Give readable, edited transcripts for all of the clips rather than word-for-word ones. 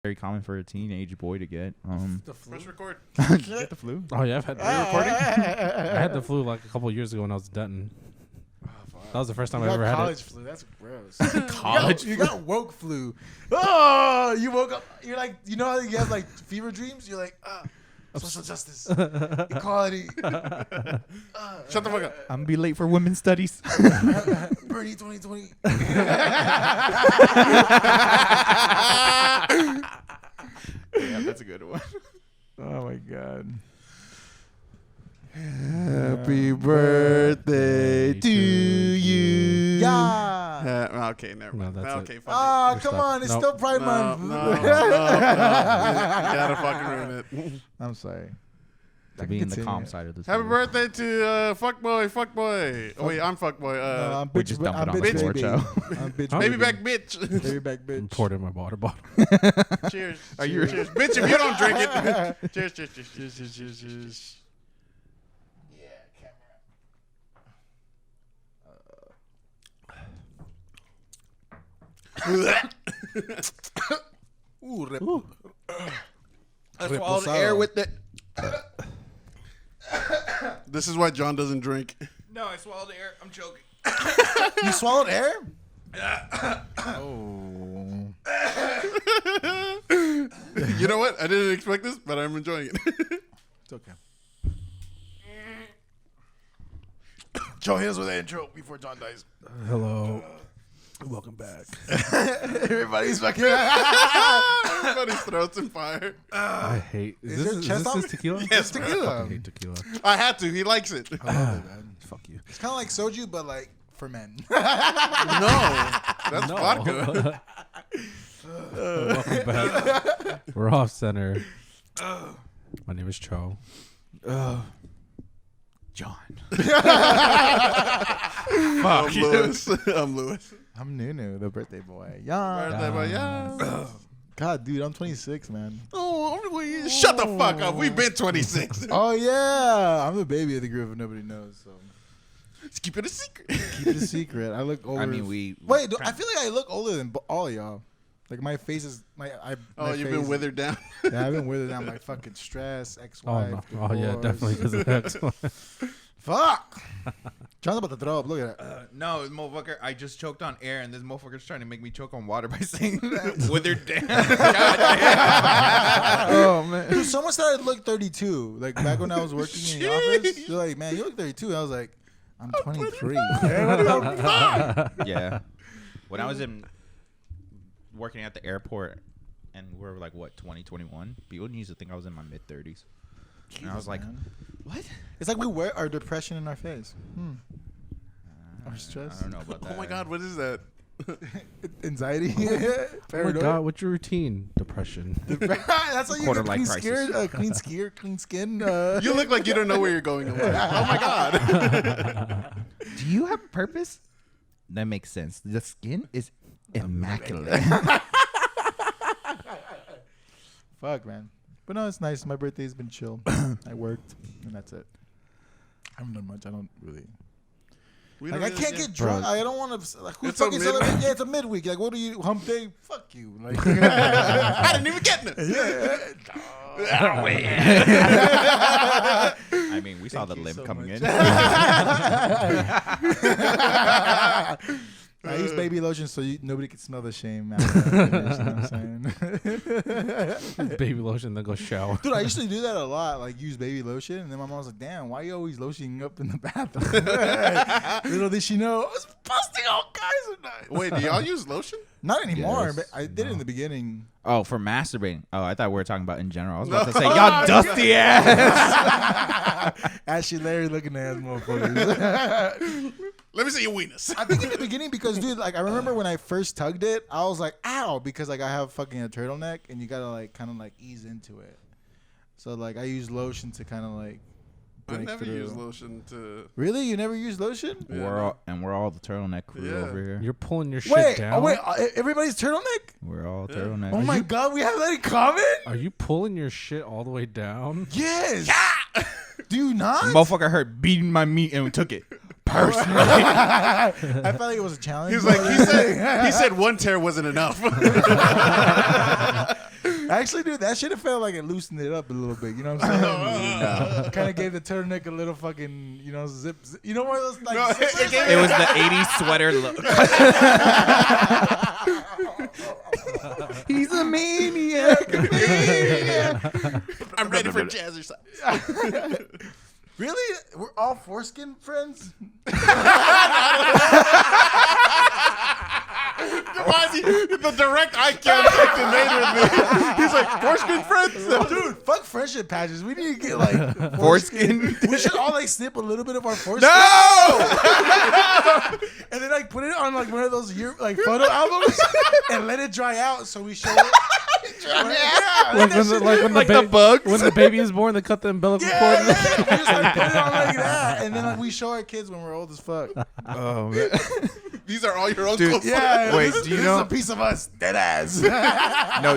very common for a teenage boy to get. The flu. Press record. Get the flu. Oh yeah, I've had. Are you recording? I had the flu like a couple years ago when I was in Denton. That was the first time I ever had college it. flu. That's gross. College You got woke flu. Oh, you woke up. You're like, you know how you have like fever dreams? You're like, social justice, equality. Shut the fuck up. I'm gonna be late for women's studies. Bernie 2020. Yeah, that's a good one. Oh my god. Happy birthday to you. Yeah. Okay, never No, mind. that's Okay, it. fuck Oh, We're come stuck. on. It's Nope. still Pride it. Month. No. You gotta fucking ruin it. I'm sorry. To be in the calm side of this. Happy birthday to fuckboy. Oh wait, I'm fuckboy. No, I'm We bitch. just dumped I'm it on the bitch floor, baby. Joe. I'm bitch Huh? Baby baby. back, bitch. Baby back bitch. Poured in my water bottle. Cheers. Are you- Cheers, bitch? If you don't drink it. Cheers, cheers, cheers, cheers, cheers, cheers, cheers. Ooh, rip. I swallowed air with it. This is why John doesn't drink. No, I swallowed air. I'm choking. You swallowed air? Oh. You know what? I didn't expect this, but I'm enjoying it. It's okay. Joe, hit us with the intro before John dies. Hello. Welcome back. Everybody's fucking. Everybody's throats in fire. I hate. Is there chest this on? his tequila? Yes, I tequila. fucking hate tequila. I had to. He likes it. I love it, man. Fuck you. It's kind of like soju, but like for men. No, that's vodka. Welcome back. We're off center. My name is Cho. John. I'm Lewis. I'm Lewis. I'm Nunu, the birthday boy. Yeah. Birthday boy, yeah. God, dude, I'm 26, man. Oh, shut the fuck up. We've been 26. Oh yeah, I'm the baby of the group. If nobody knows, so Let's keep it a secret. keep it a secret. I look older. I mean, we. Wait, I feel like I look older than all of y'all. Like my face is my. Oh, my you've face been is- withered down. Yeah, I've been withered down by fucking stress, Oh ex-wife. no. Oh yeah, divorce. definitely because of that. Fuck. John's about to throw up. Look at that. No, motherfucker, I just choked on air, and this motherfucker's trying to make me choke on water by saying that. Withered down. God damn. Oh man, dude, someone said I look 32. Like back when I was working in the office, they're like, "Man, you look 32." I was like, "I'm 23." Yeah. When I was working at the airport, and we're like, what, 2021? People used to think I was in my mid-30s. And I was like, man. what? It's like we wear our depression in our face. Our stress. I don't know about that. Oh my God, what is that? Anxiety. Oh my Paranoia. god, what's your routine? Depression. That's how you get Quarter-life clean crisis. clean skin. You look like you don't know where you're going in life. Oh my God. Do you have a purpose? That makes sense. The skin is immaculate. Fuck, man. But no, it's nice. My birthday's been chill. I worked, and that's it. I haven't done much. I don't really. We Like, don't I really can't get- get drunk. I don't want to. Like, who's It's a fucking mid- celebrating? Yeah, it's a midweek. Like, what do you, hump day? Fuck you. Like, I didn't even get this. I mean, we saw the you limb so coming much. in. I use baby lotion so nobody can smell the shame. After I finish, you know what I'm saying? Baby lotion, then go shower. Dude, I used to do that a lot, like use baby lotion, and then my mom was like, "Damn, why are you always lotioning up in the bathroom?" Little did she know, I was busting all kinds of nights. Wait, do y'all use lotion? Not anymore, Yes. but I did it in the beginning. Oh, for masturbating. Oh, I thought we were talking about in general. I was about to say, y'all dusty ass. Ashy Larry looking ass motherfuckers. Let me see your weenus. I think in the beginning because, dude, like I remember when I first tugged it, I was like, "Ow," because like I have fucking a turtleneck, and you gotta like kind of like ease into it. So like I use lotion to kind of like. I break never through. use lotion to. Really, you never use lotion? Yeah, We're all the turtleneck crew Yeah. over here. You're pulling your shit Wait, down. everybody's turtleneck? We're all Yeah. turtleneck. Oh my god, we have that in common? Are you pulling your shit all the way down? Yes. Do you not? Motherfucker hurt beating my meat and took it personally. I felt like it was a challenge. He was like, he said one tear wasn't enough. Actually, dude, that should have felt like it loosened it up a little bit. You know what I'm saying? Kind of gave the turtleneck a little fucking, zip. You know one of those like. No, zippers? It was the 80s sweater look. He's a maniac. I'm ready for jazzercise. Really? We're all foreskin friends? The direct eye contact he made with me. He's like, foreskin friends? Dude, fuck friendship patches. We need to get like Foreskin. We should all like snip a little bit of our foreskin. No! And then like put it on like one of those photo albums and let it dry out so we show it. Like when the bugs. when the baby is born, they cut the umbilical cord. We just like put it on like that, and then like we show our kids when we're old as fuck. Oh man. These are all your uncles. Dude, Yeah. Wait, this, do you this know- is a piece of us, dead ass. No,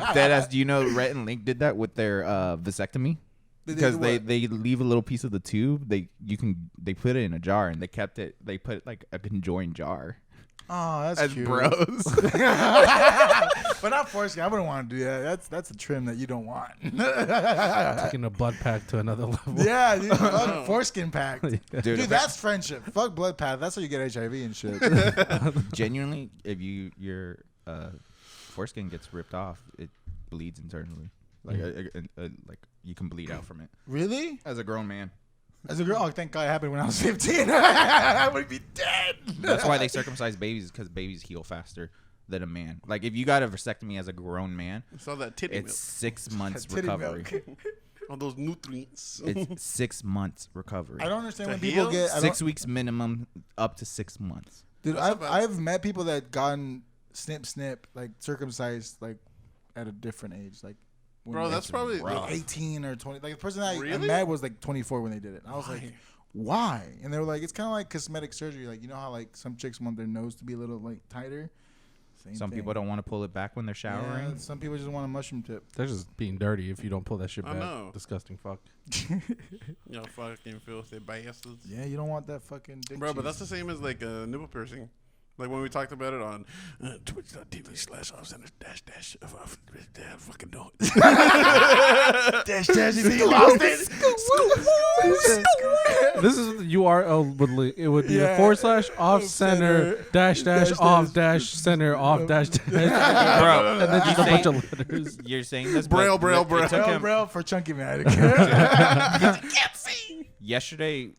deadass. Do you know Rhett and Link did that with their vasectomy? Because they leave a little piece of the tube. They put it in a jar and they kept it. They put it like a conjoined jar. Oh, that's As cute. bros. But not foreskin. I wouldn't want to do that. That's a trim that you don't want. Taking a blood pack to another level. Yeah, dude, fuck foreskin pack. Dude, Dude, that's friendship. Fuck blood path. That's how you get HIV and shit. genuinely, if your foreskin gets ripped off, it bleeds internally. Like like you can bleed out from it. Really? As a grown man. As a girl, oh, thank God it happened when I was 15. I would be dead. That's why they circumcise babies, because babies heal faster than a man. Like if you got a vasectomy as a grown man, I saw that titty it's milk. 6 months Titty recovery. milk. All those nutrients. It's 6 months recovery. I don't understand To when people heal? get 6 weeks minimum, up to 6 months. Dude, That's about- I've met people that gotten snip like circumcised like at a different age, like when Bro, they- that's probably like 18 or 20. Like the person I Really? met was like 24 when they did it. And I was Why? like, why? And they were like, it's kind of like cosmetic surgery. Like you know how like some chicks want their nose to be a little like tighter. Same Some thing. people don't want to pull it back when they're showering. Yeah, some people just want a mushroom tip. They're just being dirty if you don't pull that shit I back. know. Disgusting fuck. You know, fucking filthy bastards. Yeah, you don't want that fucking dick Bro, but cheese. that's the same as like nipple piercing. Like when we talked about it on twitch.tv/offcenter dash fucking know it. dash dash. You lost it. This is what the URL would it would be Yeah. a / off center dash off dash center off dash Bro, and then just a bunch of letters. you're saying this, Braille, but braille, it braille. took him- Bro, for Chunky Man. Yesterday,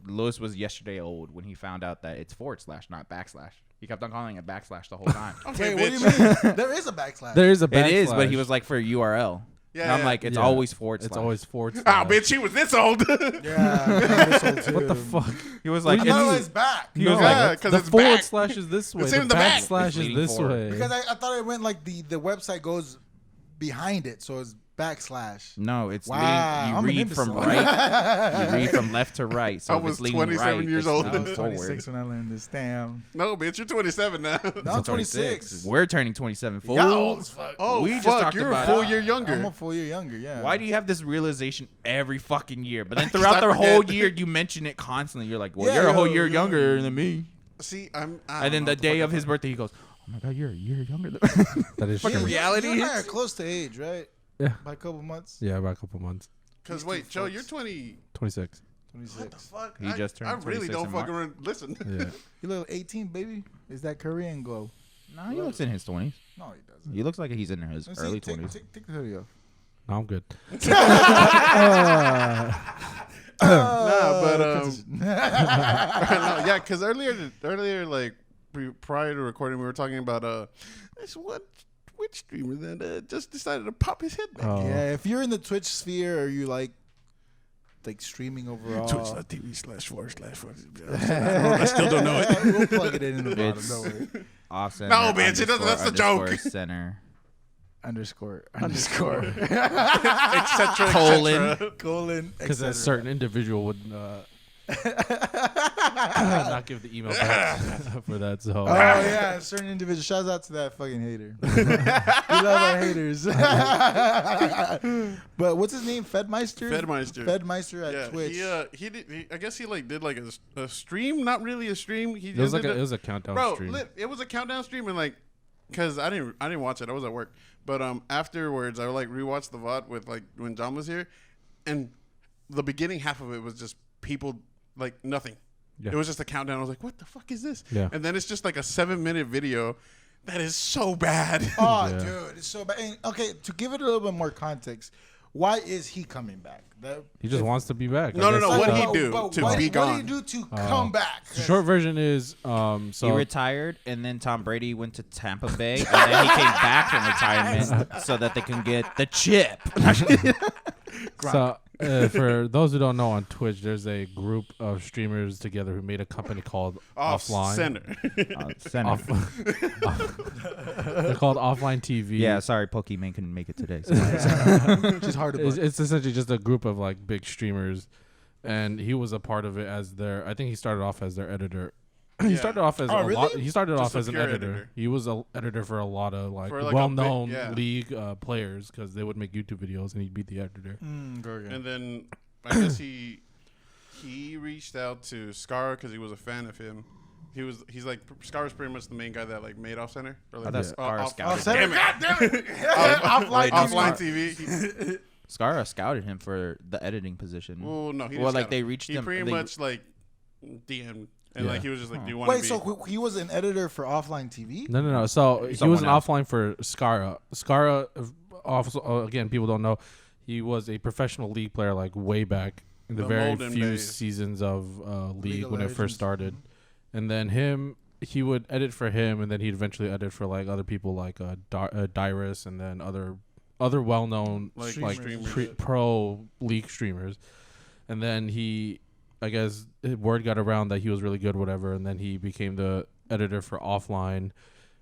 Lewis was yesterday old when he found out that it's / not /. He kept on calling it / the whole time. Okay, Wait, what do you bitch. mean? There is a backslash. There is a It is, but he backslash. was like for URL. Yeah, and I'm yeah. like, it's Yeah. always / It's always forward. Ah, bitch, he was this old. Yeah. What the fuck? He was like, I What do you thought mean? it was back. No, was Yeah, like, 'cause the it's / back. is this way. It's The in the back. backslash is Leading this forward. way. Because I thought it went like the website goes behind it, so it's backslash. no, it's Wow, leading. I'm You an read from imbecile. right. You read from left to right. So I if was it's leading 27 right, years it's old. I leading was forward. 26 when I learned this. Damn. No, bitch, you're 27 now. No, I'm 26. We're turning 27. Fool. Y'all old as fuck. Oh, We just fuck, talked you're about a full it. year younger. I'm a full year younger, yeah. Why do you have this realization every fucking year? But then 'Cause throughout I the whole forget. year, you mention it constantly. You're like, well, Yeah, you're a whole yo, year yo. younger than me. See, And I then don't know the what the day fuck of his I'm- birthday, he goes, oh my God, you're a year younger than That is Fucking true. reality You and I are hits. close to age, right? Yeah. By a couple months. Yeah, about a couple months. Cause wait, Joe, you're 20. 26. 26. What the fuck? He just turned I really 26 don't in fucking March. listen. Yeah. You look 18, baby. Is that Korean glow? No, he looks in his 20s. No, he doesn't. He looks like he's in his Let's see, early take- 20s. Take the hoodie off. No, I'm good. Nah, but no, yeah, because earlier, like prior to recording, we were talking about this one Twitch streamer that just decided to pop his head back. Oh. Yeah, if you're in the Twitch sphere or you like streaming overall. Twitch.tv/4/4. I still don't know it. We'll plug it in the bottom. It's- Don't worry. Off center, No, bitch, it doesn't- that's the underscore, joke. Center. Underscore. Etc. Colon. Colon. Because a etc. certain individual would not give the email back for that. So Oh yeah, a certain individual. Shout out to that fucking hater. We love our haters. But what's his name? Fedmyster. Fedmyster at Yeah, Twitch. he did. I guess he like did like a stream, not really a stream. He it was just like did it was a countdown bro. stream. It was a countdown stream and like, cause I didn't watch it. I was at work, But afterwards, I like rewatched the VOD with like when John was here, and the beginning half of it was just people like nothing. Yeah. It was just a countdown. I was like, what the fuck is this? Yeah. And then it's just like a 7-minute video that is so bad. Oh, Yeah. dude, it's so bad. And, okay, to give it a little bit more context, why is he coming back? He just wants to be back. No. What'd he do to be gone? What did he do to come back? The short version is He retired, and then Tom Brady went to Tampa Bay, and then he came back from retirement so that they can get the chip. So, for those who don't know, on Twitch, there's a group of streamers together who made a company called Offline. Center. Center. They're called Offline TV. Yeah, sorry, Pokemon couldn't make it today. So. She's hard to book. It's essentially just a group of like big streamers, and he was a part of it as their. I think he started off as their editor. He Yeah. started off as Oh, a really? lot. He started Just off a as an pure editor. editor. He was an editor for a lot of like, For, like, a well-known big- yeah. league players because they would make YouTube videos and he'd be the editor. And then I guess he reached out to Scar because he was a fan of him. He's like Scar was pretty much the main guy that like made Off Center. Or, like, thought Scar scouted. damn it. God damn it. Offline TV. Skara scouted him for the editing position. Well, no, he Well, just like got they him. reached He him. pretty they- much like DM'd and Yeah. like he was just like, "Do you want to Wait, be?" so he was an editor for Offline TV? No. So he was Someone an else. offline for Skara. Skara, again, people don't know, he was a professional league player like way back in the The very Molden few days. seasons of League league of when it Legends. first started. And then he would edit for him, and then he'd eventually edit for like other people like Dyrus, and then other well-known Like like streamers. pro league streamers. And then I guess word got around that he was really good, whatever, and then he became the editor for Offline,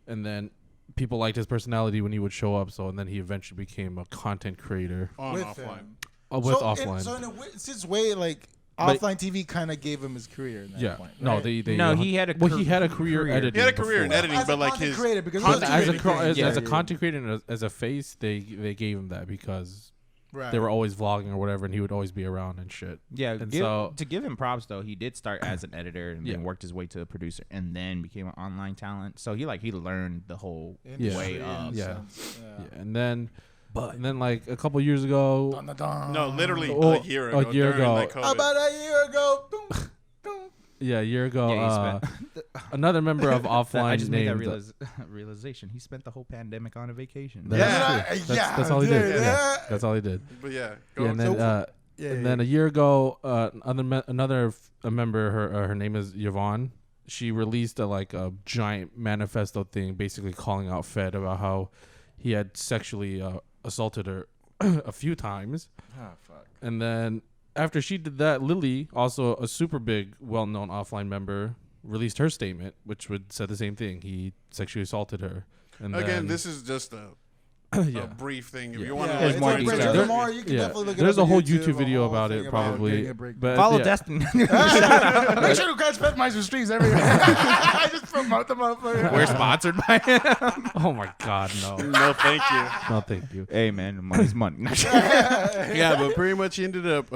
and then people liked his personality when he would show up. So, and then he eventually became a content creator on With offline. him. with so Offline. So in a way, it's his way, like, But- Offline TV kind of gave him his career. In that yeah, point, no, right? they No, he had a he had a career editing. He had a career in before. editing, As a but like content his creator, because content As a creating as, thing. as a Yeah. content creator and as a face, they gave him that because Right. they were always vlogging or whatever, and he would always be around and shit. Yeah, And to give him props though, he did start as an editor and Yeah. then worked his way to a producer and then became an online talent. So he learned the whole Industry way in up. a Yeah. sense, Yeah, and then like a couple years ago, Dun, dun, dun. No, literally Oh, a year a ago. year during, ago. Like, COVID. About a year ago. Boom, boom. yeah, a year ago, Yeah, he another member of Offline I just made that named. realization. He spent the whole pandemic on a vacation. That's Yeah. true. That's all he did. dude, Yeah, that's all he did. But yeah, Yeah, and then Yeah, a year ago, a member, her name is Yvonne. She released a giant manifesto thing, basically calling out Fed about how he had sexually assaulted her a few times. Oh, fuck. And then after she did that, Lily, also a super big, well-known Offline member, released her statement, which would said the same thing. He sexually assaulted her. And again, then, this is just a yeah. brief thing. If Yeah. you want Yeah, to There's it's more like details. Bridget There- Lamar, you can yeah. definitely look it There's up a whole on YouTube video whole about thing it, probably. getting a break. But Follow yeah. Destin. Make sure to catch Fedmyster streams everywhere. I just promote the motherfucker. We're sponsored by him. Oh my God, no. no, thank you. No, thank you. Hey man, money's money. Yeah, but pretty much he ended up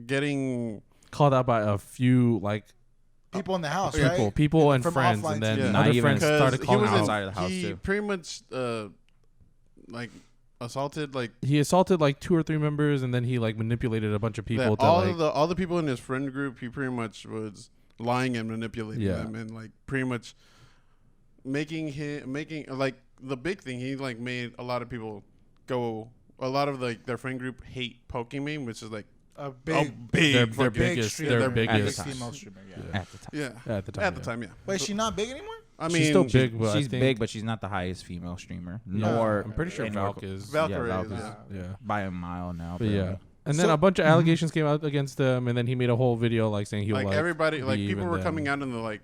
getting Called out by a few people in the house, people right? and From friends, Offline and then TV. Yeah. Not other even friends because started he calling was out. outside of the house, he too. pretty much assaulted He assaulted 2 or 3 members, and then he manipulated a bunch of people that to all the people in his friend group. He pretty much was lying and manipulating Yeah. them, and pretty much making the big thing. He made a lot of people go. A lot of their friend group hate Pokemon, which is A a big, big their fucking- biggest, streamer, their big biggest. female streamer. Yeah. Yeah. At the time. yeah At the time, at the yeah. time, yeah. Wait, she's not big anymore? I mean, She's still big, but I She's think, big, but she's not the highest female streamer. No, Nor I'm pretty sure anywhere Valk is. Valkyrie Yeah, is, Valk is. Yeah. by a mile now. But yeah. And then So- a bunch of allegations came out against him, and then he made a whole video saying he would everybody, leave, people and were then- coming out in the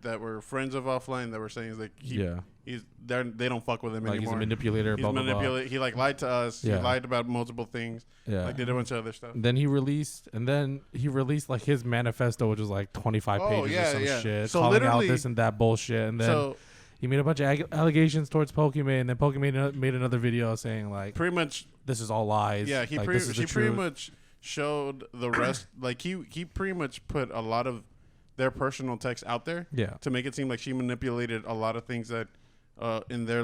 that were friends of Offline that were saying they don't fuck with him he's anymore. a manipulator, He's blah blah blah. manipulate. He lied to us. Yeah. He lied about multiple things. Yeah. Did a bunch of other stuff. Then he released his manifesto, which was 25 Oh, pages yeah, or some yeah. shit, So calling out literally- this and that bullshit. And then So he made a bunch of allegations towards Pokemon, and then Pokemon made another video saying pretty much, this is all lies. yeah. He this is the pretty truth. much showed the rest. He pretty much put a lot of their personal text out there Yeah. to make it seem like she manipulated a lot of things that in their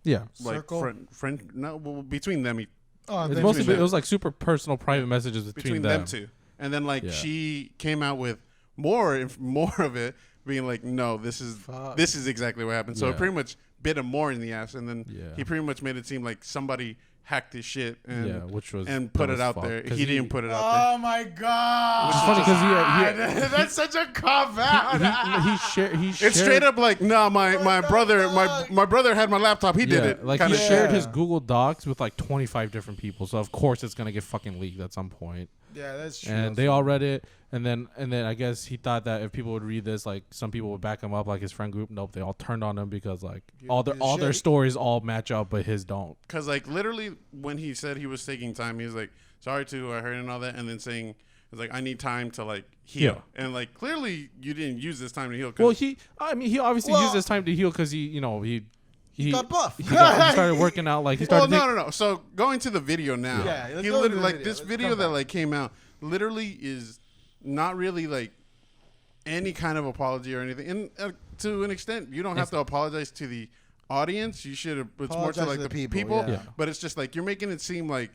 Yeah. like Circle? friend. No, well, between them, It's mostly between it was like super personal, private messages between them two. And then like she came out with more of it, being like, no, this is exactly what happened. So it pretty much bit him more in the ass, and then he pretty much made it seem like somebody hacked his shit and which was and put it out there. He didn't put it out there. Oh my god! Which is funny because that's such a cop out. he shared. It's straight up like, no, my brother had my laptop. He did it. Like he shared his Google Docs with like 25 different people. So of course it's gonna get fucking leaked at some point. Yeah, that's true. And they all read it, and then I guess he thought that if people would read this, like some people would back him up, like his friend group. Nope, they all turned on him because like all their stories all match up, but his don't. Because like literally when he said he was taking time, he was like, sorry to who I heard and all that, and then saying it's like I need time to like heal, and like clearly you didn't use this time to heal. Well, he obviously used his time to heal because he got buff. He started working out. Like he started. No. So going to the video now. Yeah, he literally like this video that like came out literally is not really like any kind of apology or anything. And to an extent, you don't have to apologize to the audience. You should. It's more to like the people. Yeah. But it's just like you're making it seem like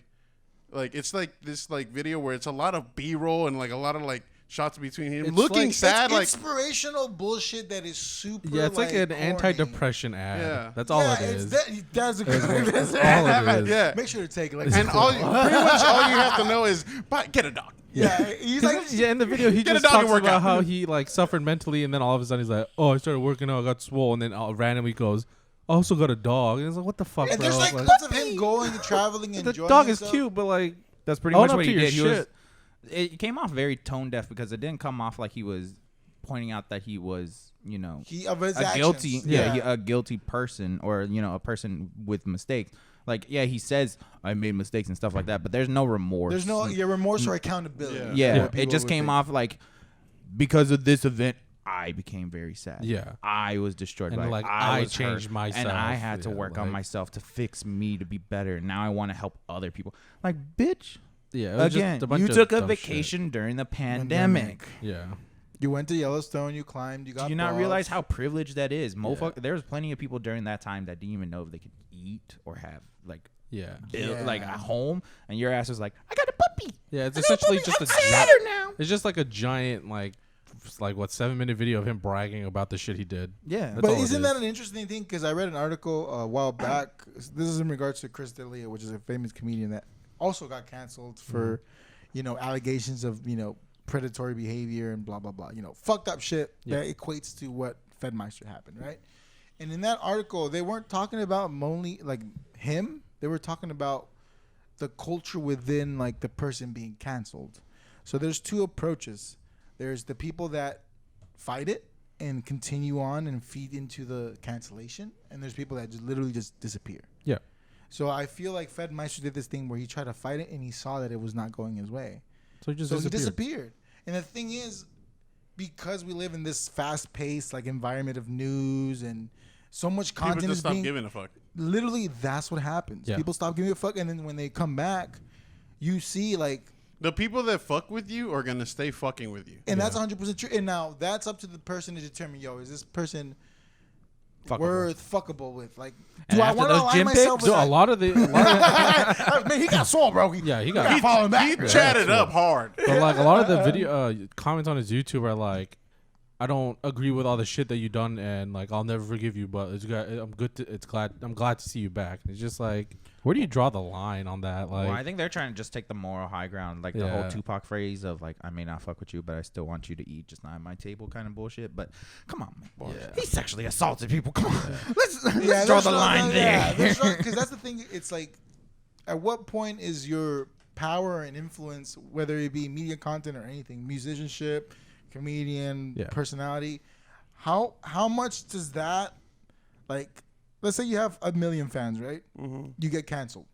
it's like this like video where it's a lot of B-roll and like a lot of like shots between him looking like, sad, like inspirational bullshit that is super. Yeah, it's like an corny. anti-depression ad. Yeah. That's all it is. That's a good. That's all it is. Yeah. Make sure to take like. And pretty much all you have to know is get a dog. Yeah, he's like. Yeah, in the video he Get a just dog and talks work about out. how he like suffered mentally, and then all of a sudden he's like, "Oh, I started working out, I got swole," and then randomly goes, "I also got a dog," and it's like, "What the fuck?" And bro? there's like clips of him going, traveling, and the enjoying dog is himself. cute, but like That's pretty own much up what to he your did. He was. shit. It came off very tone deaf because it didn't come off like he was pointing out that he was, you know, Of his a actions. guilty, a guilty person, or you know, a person with mistakes. Like, yeah, he says I made mistakes and stuff like that, but there's no remorse. There's no remorse or accountability. Yeah, it just came off like because of this event, I became very sad. Yeah. I was destroyed. And by like, I I was changed hurt, myself. and I had to Yeah, work on like- myself to fix me to be better. Now I want to help other people. Like, bitch. Yeah, it was Again, just a bunch you of took a dumb vacation during the pandemic. shit. Yeah. You went to Yellowstone. You climbed. You got. Do you not balls. realize how privileged that is? There was plenty of people during that time that didn't even know if they could eat or have like Yeah. like a home, and your ass was like, I got a puppy. Yeah, it's essentially just I'm a better now. It's just like a giant like 7-minute video of him bragging about the shit he did. Yeah, That's But all it isn't is. that an interesting thing? Because I read an article a while back. This is in regards to Chris D'Elia, which is a famous comedian that also got canceled for, allegations of predatory behavior and blah blah blah. Fucked up shit that equates to what Fedmyster happened, right? And in that article, they weren't talking about only like him. They were talking about the culture within like the person being canceled. So there's two approaches. There's the people that fight it and continue on and feed into the cancellation, and there's people that just literally just disappear. Yeah. So I feel like Fedmyster did this thing where he tried to fight it and he saw that it was not going his way. So he just He disappeared. disappeared. And the thing is, because we live in this fast-paced like environment of news and so much People content just is stop being giving a fuck. literally that's what happens. Yeah. People stop giving a fuck, and then when they come back, you see like. The people that fuck with you are gonna stay fucking with you. And that's 100% true. And now that's up to the person to determine, is this person Fuckable. worth fuckable with? Like, And do I after want to those align gym myself pics? with So a that? lot of the, Man, he got soul, bro. he got. gotta follow him back. He chatted up hard. But like a lot of the video comments on his YouTube are like, I don't agree with all the shit that you done, and like I'll never forgive you, but I'm glad to see you back. It's just like, where do you draw the line on that? Like, well, I think they're trying to just take the moral high ground, like the Yeah. whole Tupac phrase of like, I may not fuck with you, but I still want you to eat, just not at my table kind of bullshit. But come on, man. Yeah. He sexually assaulted people. Come on, let's Yeah, draw there's the no- line no, there. Because that's the thing. It's like, at what point is your power and influence, whether it be media content or anything, musicianship, comedian, Yeah. personality, how much does that, like, let's say you have 1 million fans, right? Mm-hmm. You get canceled.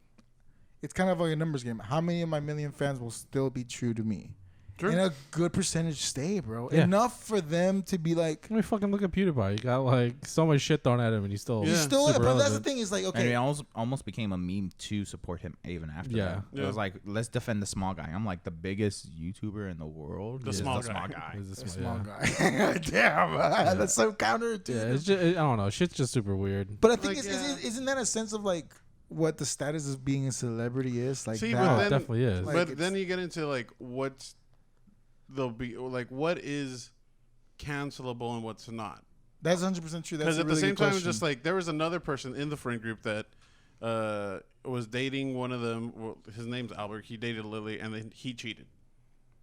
It's kind of like a numbers game. How many of my 1 million fans will still be true to me? True. and a good percentage stay, bro. Yeah. Enough for them to be like. I mean, fucking look at PewDiePie. He got like so much shit thrown at him, and he's still He's still, super but that's the relevant. thing is like, And okay, it almost became a meme to support him even after Yeah. that. It was like, let's defend the small guy. I'm like, the biggest YouTuber in the world The is small the guy. small guy. He's a a small yeah. guy. Damn, that's so counterintuitive. Yeah, it's just, I don't know. Shit's just super weird. But I think Like, isn't that a sense of like what the status of being a celebrity is? Like See, that. but Oh, then- it definitely is. Like, but it's- then you get into like they'll be like what is cancelable and what's not. That's 100% true. Because That's at a the really same good time, question. just like there was another person in the friend group that was dating one of them. Well, his name's Albert. He dated Lily, and then he cheated.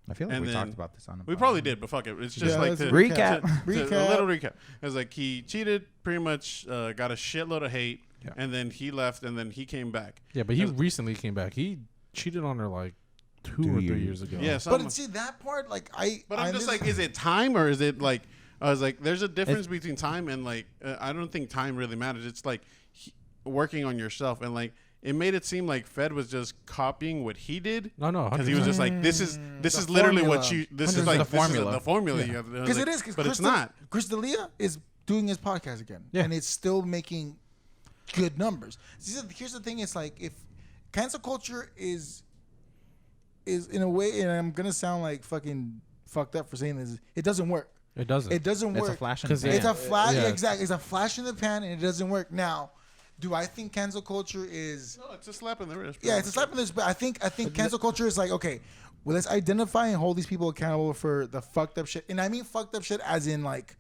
I feel like And we then- talked about this on the We pod. probably did, but fuck it. It's just Yeah, like let's to recap. to- Recap. a little recap. It was like he cheated, pretty much got a shitload of hate, Yeah. and then he left, and then he came back. Yeah, but he Cause- recently came back. He cheated on her like 2 2 or 3 years. years ago. Yeah, so but I'm- see that part, like But I'm just like, is it time or is it like? I was like, there's a difference It's- between time and like. I don't think time really matters. It's like working on yourself, and like it made it seem like Fed was just copying what he did. No, Because he was just like, this is The literally formula. what you. This is 100% like the this is formula. the formula. You have. because it is. Cause but Chris it's not. Chris D'Elia is doing his podcast again, Yeah. and it's still making good numbers. See, here's the thing: it's like if cancel culture is in a way, and I'm gonna sound like fucking fucked up for saying this, it doesn't work. It doesn't. It doesn't It's work. a flash in 'Cause the pan. It's a flash. Yeah. Exactly. It's a flash in the pan, and it doesn't work. Now, do I think cancel culture is? No, it's a slap in the wrist. Yeah, it's a slap in the wrist. But I think cancel culture is like, okay, well, let's identify and hold these people accountable for the fucked up shit. And I mean fucked up shit as in like,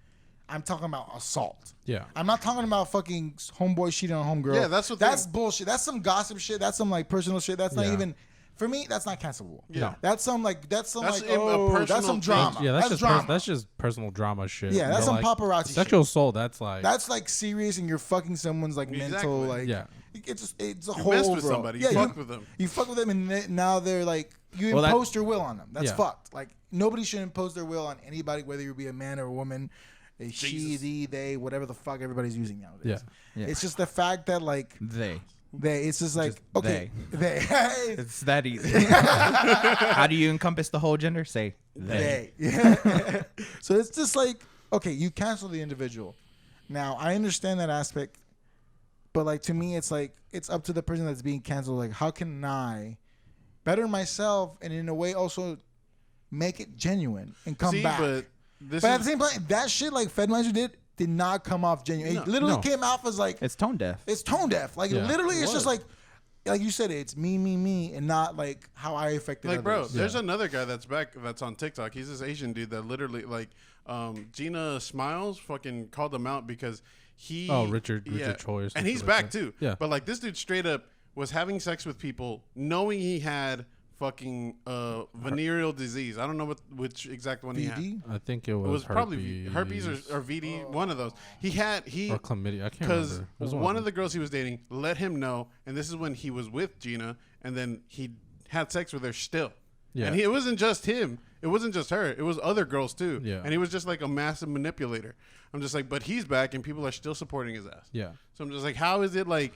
I'm talking about assault. Yeah. I'm not talking about fucking homeboy cheating on homegirl. Yeah, that's what That's they- bullshit. That's some gossip shit. That's some like personal shit. That's not Yeah. even. For me, that's not cancelable. Yeah. That's some like That's like a that's personal some thing. drama. Yeah, that's just drama. that's just personal drama shit. Yeah, that's But, some like, paparazzi sexual shit. assault. That's like That's like serious, and you're fucking someone's like mental Exactly. like. Yeah. It's a You whole. messed with overall- somebody. You fucked with them. You fuck with them, and now they're like you Well, that- impose your will on them. That's Yeah. fucked. Like nobody should impose their will on anybody, whether you be a man or a woman, a she, Jesus. thee, they, whatever the fuck everybody's using nowadays. Yeah. Yeah. It's just the fact that like They. it's just like Just okay, they. It's that easy. How do you encompass the whole gender? Say they. Yeah. So it's just like, okay, you cancel the individual. Now, I understand that aspect, but like to me, it's like it's up to the person that's being canceled. Like, how can I better myself and in a way also make it genuine and come See, back? but this But at the is same time, that shit like Fedmyster did not come off genuine. It No. literally No. came off as like It's tone deaf. it's tone deaf. Like Yeah. literally, It it's just was. like you said, it's me, and not like how I affected like, bro. others. There's another guy that's back that's on TikTok. He's this Asian dude that literally like Gina Smiles fucking called him out because he Richard Choi or and something he's like back that. too. Yeah. But like this dude straight up was having sex with people knowing he had fucking venereal disease. I don't know which exact one he had. VD? I think it It was, was probably herpes or VD, one of those. He or chlamydia. I can't because remember. It was one of the girls he was dating let him know, and this is when he was with Gina, and then he had sex with her still. Yeah. And it wasn't just him. It wasn't just her. It was other girls too. Yeah. And he was just like a massive manipulator. I'm just like, but he's back, and people are still supporting his ass. Yeah. So I'm just like, how is it like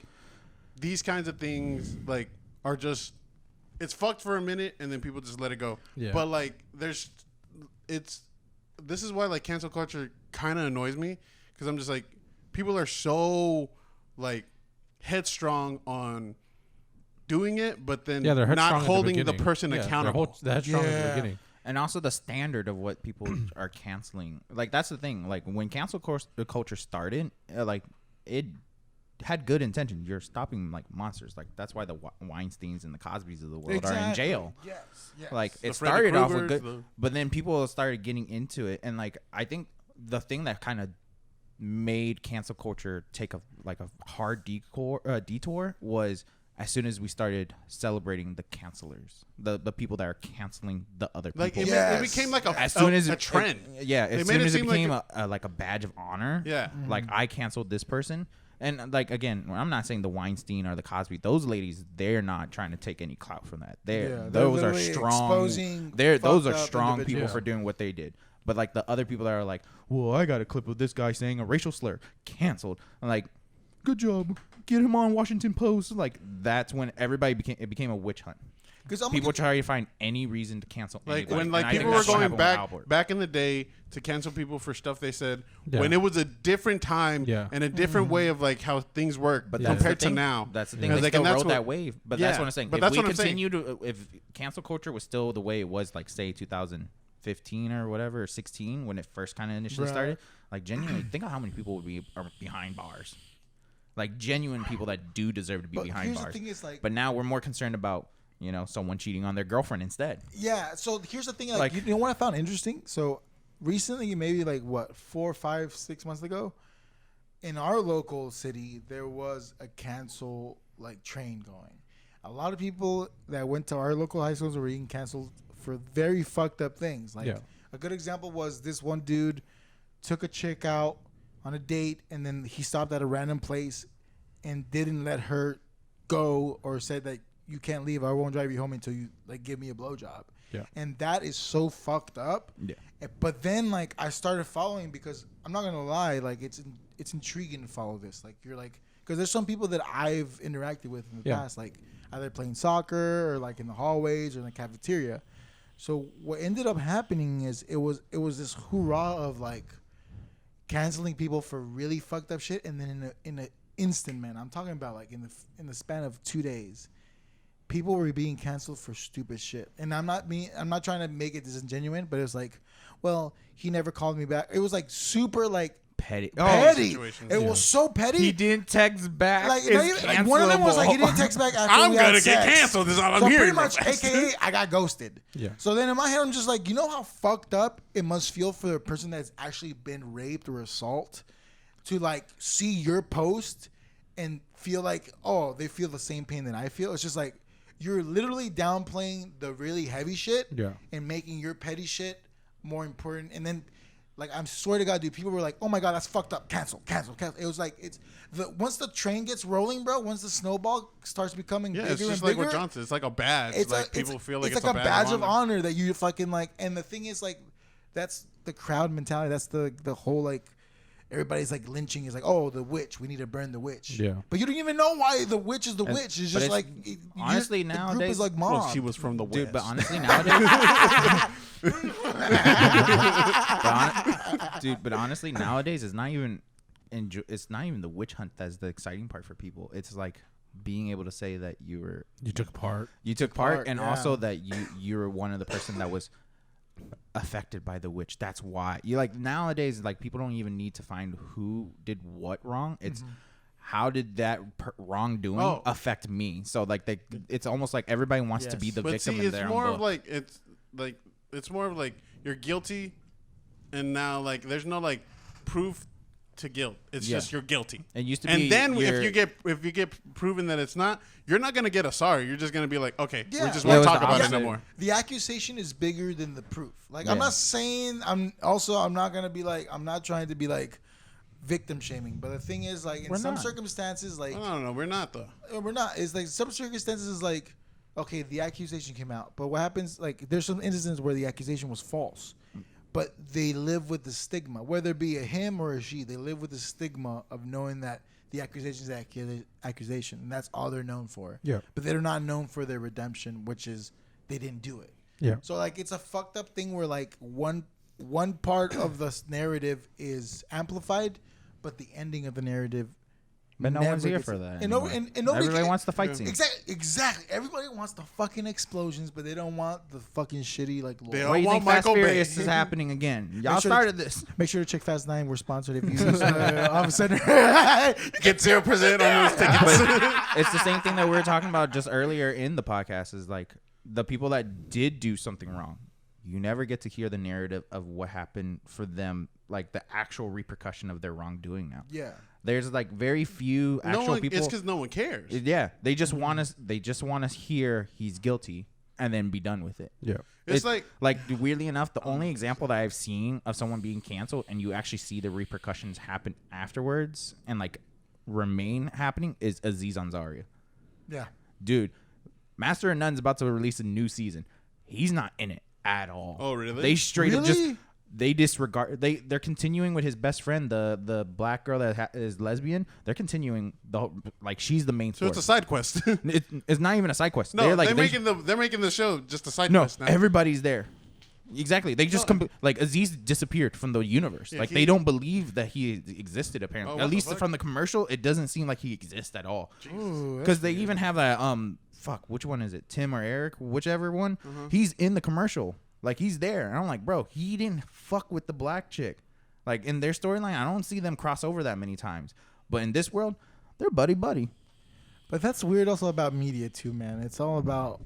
these kinds of things like are just it's fucked for a minute and then people just let it go. Yeah. But like this is why like cancel culture kind of annoys me because I'm just like people are so like headstrong on doing it, but then Yeah, they're headstrong not at holding the beginning. person Yeah, accountable. They're headstrong at the Yeah. beginning. And also the standard of what people are canceling. Like that's the thing. Like when cancel culture started, like it had good intention. You're stopping like monsters. Like that's why the Weinsteins and the Cosbys of the world are in jail. Yes. Yes. Like The it Freddy started off with Kruegers, good, the- but then people started getting into it, and like I think the thing that kind of made cancel culture take a hard detour was as soon as we started celebrating the cancelers, the people that are canceling the other people. Like it, Yes. it became like As soon as a trend. yeah, They as made soon it as it seem like became a badge of honor. Yeah. Like I canceled this person. And like again, I'm not saying the Weinstein or the Cosby. Those ladies, they're not trying to take any clout from that. Yeah, they're those are literally strong. exposing Those are fucked up strong people individuals. for doing what they did. But like the other people that are like, well, I got a clip of this guy saying a racial slur, canceled. I'm like, good job. Get him on Washington Post. Like that's when everybody became a witch hunt. Because people try to find any reason to cancel. Like anybody. when like people were going back in the day to cancel people for stuff they said when it was a different time and a different way of like how things work, but compared to now. That's the thing. They still rode that wave. But that's what I'm saying. But if that's we what I'm saying. continue to, if cancel culture was still the way it was, like say 2015 or whatever, or 16 when it first kind of initially started, like genuinely, think of how many people are behind bars. Like genuine people that do deserve to be behind bars. The thing is, like, but now we're more concerned about, you know, someone cheating on their girlfriend instead. Yeah. So here's the thing. Like you know what I found interesting? So recently, maybe like 4, 5, 6 months ago, in our local city, there was a cancel like train going. A lot of people that went to our local high schools were being canceled for very fucked up things. Like a good example was this one dude took a chick out on a date, and then he stopped at a random place and didn't let her go, or said that you can't leave. I won't drive you home until you like give me a blowjob. Yeah. And that is so fucked up. Yeah. But then like I started following because I'm not gonna lie, like it's intriguing to follow this. Like you're like, because there's some people that I've interacted with in the past, like either playing soccer or like in the hallways or in the cafeteria. So what ended up happening is it was this hoorah of like canceling people for really fucked up shit, and then in an instant, man, I'm talking about like in the span of 2 days, people were being canceled for stupid shit. And I'm not trying to make it disingenuous, but it was like, well, he never called me back. It was like super like petty. It was so petty. He didn't text back. Like one of them was like, he didn't text back after I'm we gonna had sex. get canceled. Is all I'm so hearing. Pretty much, AKA, I got ghosted. Yeah. So then in my head, I'm just like, you know how fucked up it must feel for a person that's actually been raped or assaulted to like see your post and feel like, oh, they feel the same pain that I feel. It's just like you're literally downplaying the really heavy shit and making your petty shit more important. And then, like, I swear to God, dude, people were like, oh my God, that's fucked up. Cancel. It was like, once the train gets rolling, bro, once the snowball starts becoming bigger and bigger. It's just like what John said. It's like a badge. It's like people feel like it's like a badge of honor that you fucking like. And the thing is, like, that's the crowd mentality. That's the whole, like, everybody's like lynching is like, oh, the witch, we need to burn the witch. Yeah. But you don't even know why the witch is the witch. It's just like, honestly, nowadays, the group is like mom. Well, she was from the west. Dude, but honestly, nowadays, but honestly, nowadays it's not even the witch hunt that's the exciting part for people. It's like being able to say that you took part, and also that you were one of the person that was affected by the witch. That's why you like nowadays, like people don't even need to find who did what wrong. It's how did that wrongdoing affect me? So like it's almost like everybody wants to be the victim in their own book. It's more of like you're guilty, and now like there's no like proof to guilt. It's just you're guilty. It used to be, and then if you get proven that it's not, you're not gonna get a sorry. You're just gonna be like, okay, we just won't talk about it no more. The accusation is bigger than the proof. Like I'm not saying I'm not gonna be like, I'm not trying to be like victim shaming, but the thing is, like, in some circumstances, like, no, we're not though. We're not. It's like some circumstances, like, okay, the accusation came out, but what happens? Like, there's some instances where the accusation was false, but they live with the stigma, whether it be a him or a she. They live with the stigma of knowing that the accusation is an accusation, and that's all they're known for. Yeah. But they're not known for their redemption, which is they didn't do it. Yeah. So like, it's a fucked up thing where like one part of the narrative is amplified, but the ending of the narrative. But no one's here for that. And everybody wants the fight scene. Exactly. Everybody wants the fucking explosions, but they don't want the fucking shitty like. They don't want Michael Bay. Furious is happening again. Y'all started this. Make sure to check Fast 9. We're sponsored. If you use Office Center, get 0% on those tickets. But it's the same thing that we were talking about just earlier in the podcast. Is like the people that did do something wrong. You never get to hear the narrative of what happened for them, like the actual repercussion of their wrongdoing now. Yeah. There's like very few actual people. It's because no one cares. Yeah. They just want us. They just want to hear he's guilty and then be done with it. Yeah. It's like weirdly enough, the only example that I've seen of someone being canceled and you actually see the repercussions happen afterwards and like remain happening is Aziz Ansari. Yeah. Dude, Master of None's about to release a new season. He's not in it at all. Oh, really? They straight up just they disregard. They're continuing with his best friend, the black girl that is lesbian. They're continuing the whole, like she's the main. So story. it's a side quest. It's not even a side quest. No, they're like they're making the show just a side no. quest now. Everybody's there. Exactly. They just like Aziz disappeared from the universe. Yeah, like they don't believe that he existed. Apparently, Oh, at what the least fuck? from the commercial, it doesn't seem like he exists at all. Ooh, Because they even have that fuck, which one is it? Tim or Eric, whichever one. Mm-hmm. He's in the commercial. Like he's there. And I'm like, bro, he didn't fuck with the black chick. Like in their storyline, I don't see them cross over that many times. But in this world, they're buddy buddy. But that's weird also about media too, man. It's all about,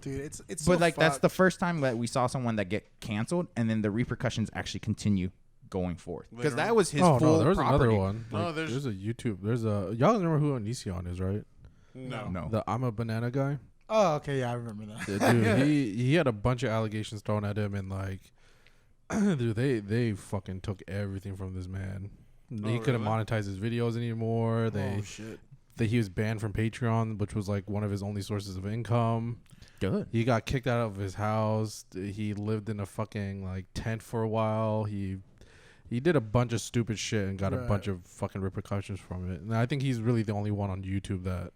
dude. It's. But so like that's fucked. the first time that we saw someone that get canceled, and then the repercussions actually continue going forth. Because Later that on. was his Oh full no, there's property. another one. No, Like, there's- there's a YouTube. There's a y'all remember who Onision is, right? No. The I'm a banana guy. Oh, okay, yeah, I remember that. Dude, he had a bunch of allegations thrown at him, and like, dude, they fucking took everything from this man. He couldn't really? monetize his videos anymore. Oh shit. He was banned from Patreon, which was like one of his only sources of income. Good. He got kicked out of his house. He lived in a fucking like tent for a while. He did a bunch of stupid shit and got a Right. bunch of fucking repercussions from it. And I think he's really the only one on YouTube that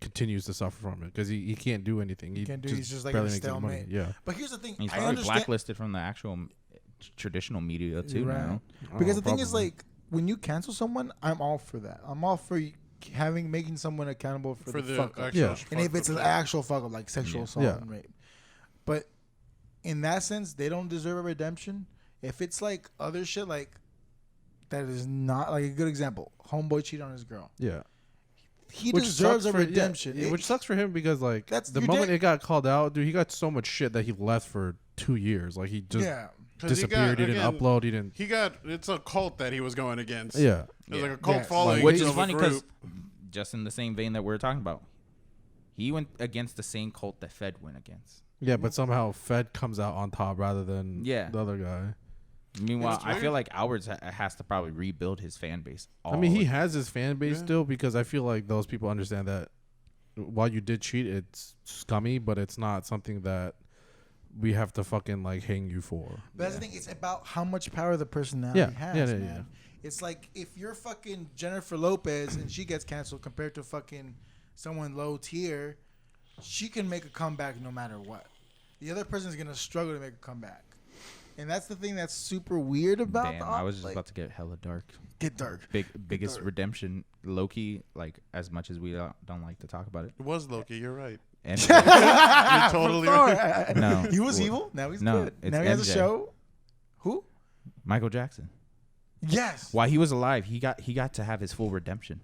continues to suffer from it because he can't do anything. He Can't do- he's just like barely in a makes any money. stalemate. Yeah. But here's the thing. He's I probably understand blacklisted from the actual traditional media too Right. now. because Oh, the thing is probably. like when you cancel someone, I'm all for that. I'm all for making someone accountable for, For the the fuck up. actual Yeah. fuck And if it's up an shit. actual fuck up, like sexual Yeah. assault Yeah. and rape. But in that sense, they don't deserve a redemption. If it's like other shit, like that is not like a good example. Homeboy cheated on his girl. Yeah. He Which deserves sucks a for- redemption. yeah, which sucks for him because like That's- the you're moment dead. it got called out, dude, he got so much shit that he left for 2 years. Like he just yeah. 'Cause he disappeared. He, didn't again, upload. He didn't. It's a cult that he was going against. Yeah. It was like a Yeah. cult following. Which of is a funny because group. just in the same vein that we're talking about, he went against the same cult that Fed went against. Yeah, but somehow Fed comes out on top rather than Yeah. the other guy. Meanwhile, It's I feel weird. like Alberts has to probably rebuild his fan base. I mean, he has his fan base Yeah. still because I feel like those people understand that while you did cheat, it's scummy, but it's not something that we have to fucking like hang you for. But that's the thing. It's about how much power the personality Yeah. has, Yeah, yeah, man. yeah. It's like if you're fucking Jennifer Lopez and she gets canceled compared to fucking someone low tier, she can make a comeback no matter what. The other person's gonna struggle to make a comeback, and that's the thing that's super weird about. Damn, I was just about to get hella dark. get dark. Biggest redemption, Loki. Like as much as we don't like to talk about it. It was Loki. You're right. And You're totally right. No. he was evil. Now he's No, good. it's Now he has a MJ. show. Who? Michael Jackson. Yes. While he was alive, he got to have his full redemption.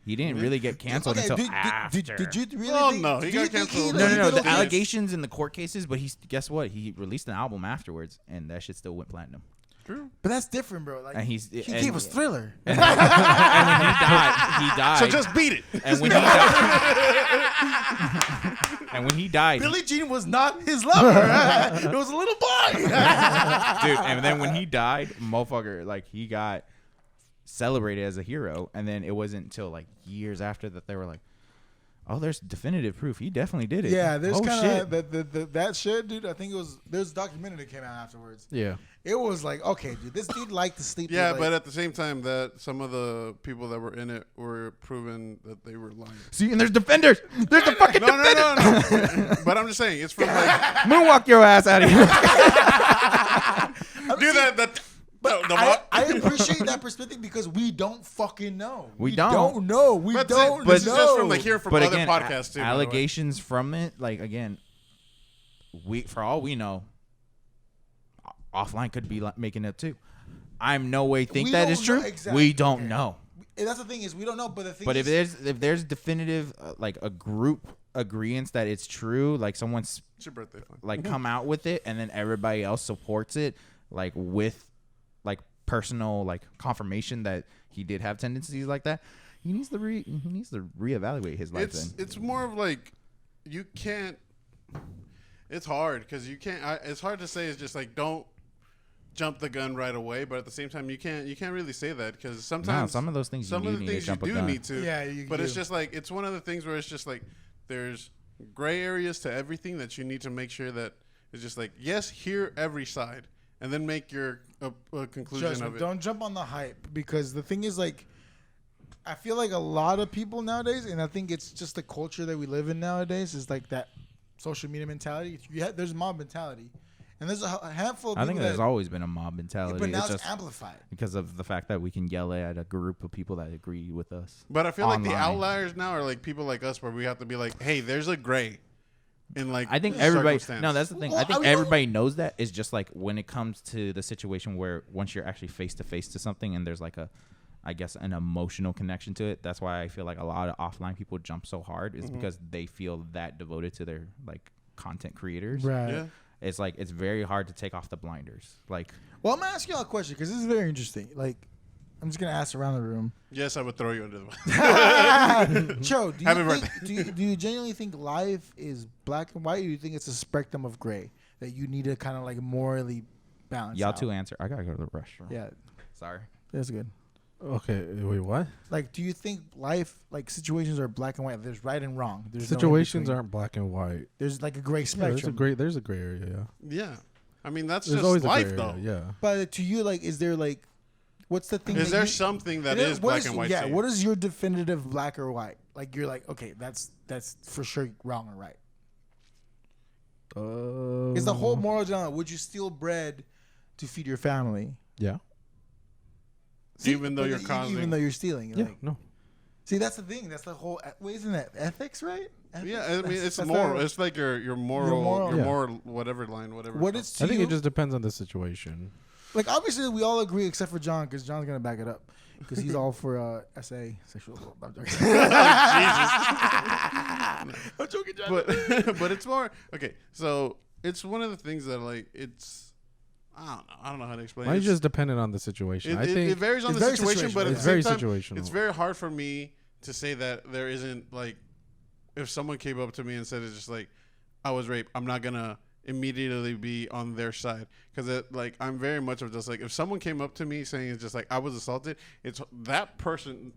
He didn't really get canceled Okay, until after. Did you really? Oh, think, no, he do you got think canceled. No. he did The okay? allegations in the court cases, but guess what? He released an album afterwards, and that shit still went platinum. True. But that's different, bro. Like And he and- gave us Thriller. And when he died. So just beat it. And when he died, and when he died, Billie Jean was not his lover. It was a little boy. dude. And then when he died, motherfucker, like he got celebrated as a hero, and then it wasn't until like years after that they were like, "Oh, there's definitive proof. He definitely did it." Yeah, there's oh, kind shit. of that shit, dude. I think there's a documentary that came out afterwards. Yeah. It was like, okay, dude, this dude liked to sleep. Yeah, with, but like, at the same time, that some of the people that were in it were proven that they were lying. See, and there's defenders. There's the fucking No. But I'm just saying, it's from like, moonwalk your ass out of here. do that. I appreciate that perspective because we don't fucking know. We don't. know. We But don't this know. is just from like hearing from But other again, podcasts too. by the way. allegations from it, like again, for all we know, offline could be like making it too. I'm no way think We that don't is true. know exactly. We don't Okay. know. And that's the thing is we don't know. But the thing But is, if there's definitive like a group agreements that it's true, like someone's It's your birthday. Fine. like come out with it, and then everybody else supports it, like with like personal like confirmation that he did have tendencies like that. He needs to reevaluate his life. It's more of like you can't. It's hard because you can't. It's hard to say. It's just like don't jump the gun right away, but at the same time you can't really say that because sometimes some of those things you do need to jump a gun. need to. Yeah, you but it's do. just like it's one of the things where it's just like there's gray areas to everything that you need to make sure that it's just like yes, hear every side, and then make your conclusion Judgment. of it. Don't jump on the hype, because the thing is, like, I feel like a lot of people nowadays, and I think it's just the culture that we live in nowadays, is like that social media mentality. There's mob mentality, and there's a handful of people. I think there's always been a mob mentality. but now it's just amplified because of the fact that we can yell at a group of people that agree with us. But I feel like the online. outliers now are like people like us, where we have to be like, hey, there's a gray. In like, I think everybody. circumstance. No, that's the thing. Well, I think I mean, everybody knows that. It's just like when it comes to the situation where once you're actually face to face to something, and there's like I guess an emotional connection to it. That's why I feel like a lot of offline people jump so hard is because they feel that devoted to their like content creators. right. Yeah. It's like it's very hard to take off the blinders. Like, Well, I'm gonna ask you all a question, because this is very interesting. Like, I'm just gonna ask around the room. Yes, I would throw you under the bus. Cho, Happy do you genuinely think life is black and white, or do you think it's a spectrum of gray that you need to kind of like morally balance? y'all out? two answer. I gotta go to the restroom. Yeah, Sorry. that's good. Okay, wait, what? Like, do you think life, like, situations are black and white? There's right and wrong. There's Situations no in between. aren't black and white. There's like a gray Yeah, spectrum. there's a gray area. Yeah, Yeah, I mean that's there's just always life, a gray though. area. Yeah. But to you, like, is there like, what's the thing? Is that there you- something that Yeah, is what black and white? Yeah, to you? what is your definitive black or white? Like, you're like, okay, that's for sure wrong or right. Is the whole moral dilemma? Would you steal bread to feed your family? Yeah. Even though but you're causing- even though you're stealing. Yeah. Like, No. see, that's the thing. That's the whole. Wait, isn't that ethics, right? Ethics? Yeah, I mean That's- it's that's moral. the- It's like your moral, Yeah. moral whatever line, whatever. What it's is to I think you? it just depends on the situation. Like, obviously, we all agree except for John, because John's gonna back it up, because he's all for SA sexual assault. I'm joking. I'm joking, John. but it's more okay. So it's one of the things that like it's. I don't know how to explain. Mine's It's- just dependent on the situation. I think it varies on it's the very situation, but situational, at it's the very same time, situational. it's very hard for me to say that there isn't like, if someone came up to me and said it's just like, I was raped, I'm not gonna immediately be on their side, because like I'm very much of just like, if someone came up to me saying it's just like I was assaulted, it's that person.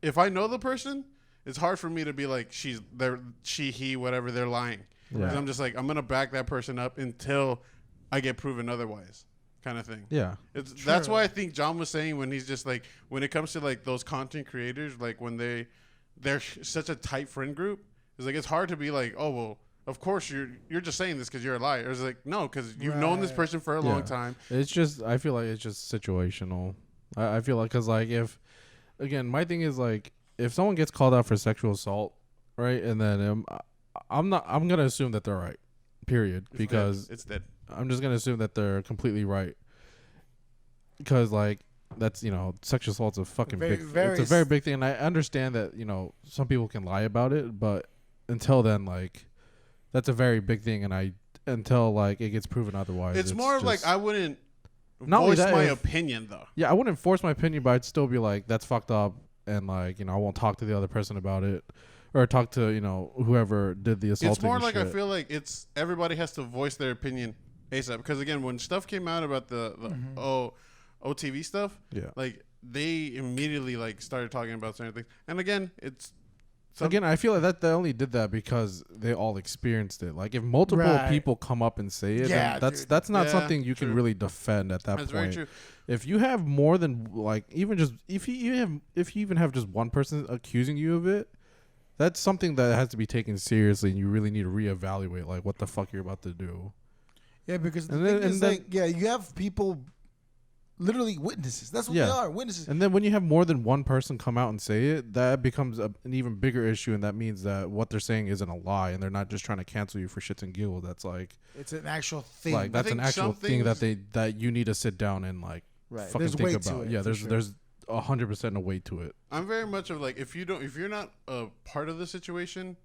If I know the person, it's hard for me to be like he whatever, they're lying. Yeah. 'Cause I'm just like, I'm gonna back that person up until I get proven otherwise, kind of thing. yeah. That's why I think John was saying when he's just like, when it comes to like those content creators, like when they're such a tight friend group, it's like it's hard to be like, oh well, of course you're just saying this because you're a liar. It's like no, because you've known this Right. person for a Yeah. long time. It's just I feel like it's just situational. I feel like because like if again my thing is like if someone gets called out for sexual assault, right, and then I'm gonna assume that they're right, period, It's because dead. It's dead. I'm just gonna assume that they're completely right, because like that's sexual assault's a fucking Very- big. very It's a very big thing, and I understand that some people can lie about it, but until then, like that's a very big thing, and until like it gets proven otherwise, It's more of like just- I wouldn't Not only voice that, my if- opinion though. Yeah, I wouldn't force my opinion, but I'd still be like, that's fucked up, and like I won't talk to the other person about it, or talk to whoever did the assaulting. It's more and like shit. I feel like it's everybody has to voice their opinion ASAP, because again, when stuff came out about the OTV stuff, Yeah. like they immediately like started talking about certain things, and again, it's Again, I feel like that they only did that because they all experienced it. Like if multiple Right. people come up and say it, Yeah, then dude. that's not Yeah, something you true. can really defend at that that's point. very true. If you have more than like even just if you even have just one person accusing you of it, that's something that has to be taken seriously, and you really need to reevaluate like what the fuck you're about to do. Yeah, because the And thing then- is, and like, yeah, you have people, literally witnesses. That's what Yeah. they are, witnesses. And then when you have more than one person come out and say it, that becomes an even bigger issue, and that means that what they're saying isn't a lie, and they're not just trying to cancel you for shits and giggles. That's like It's an actual thing. that's an think actual some thing that things- that you need to sit down and like Right. fucking There's think weight to about. it, Yeah, for there's sure. there's 100% a weight to it. I'm very much of like, if you're not a part of the situation,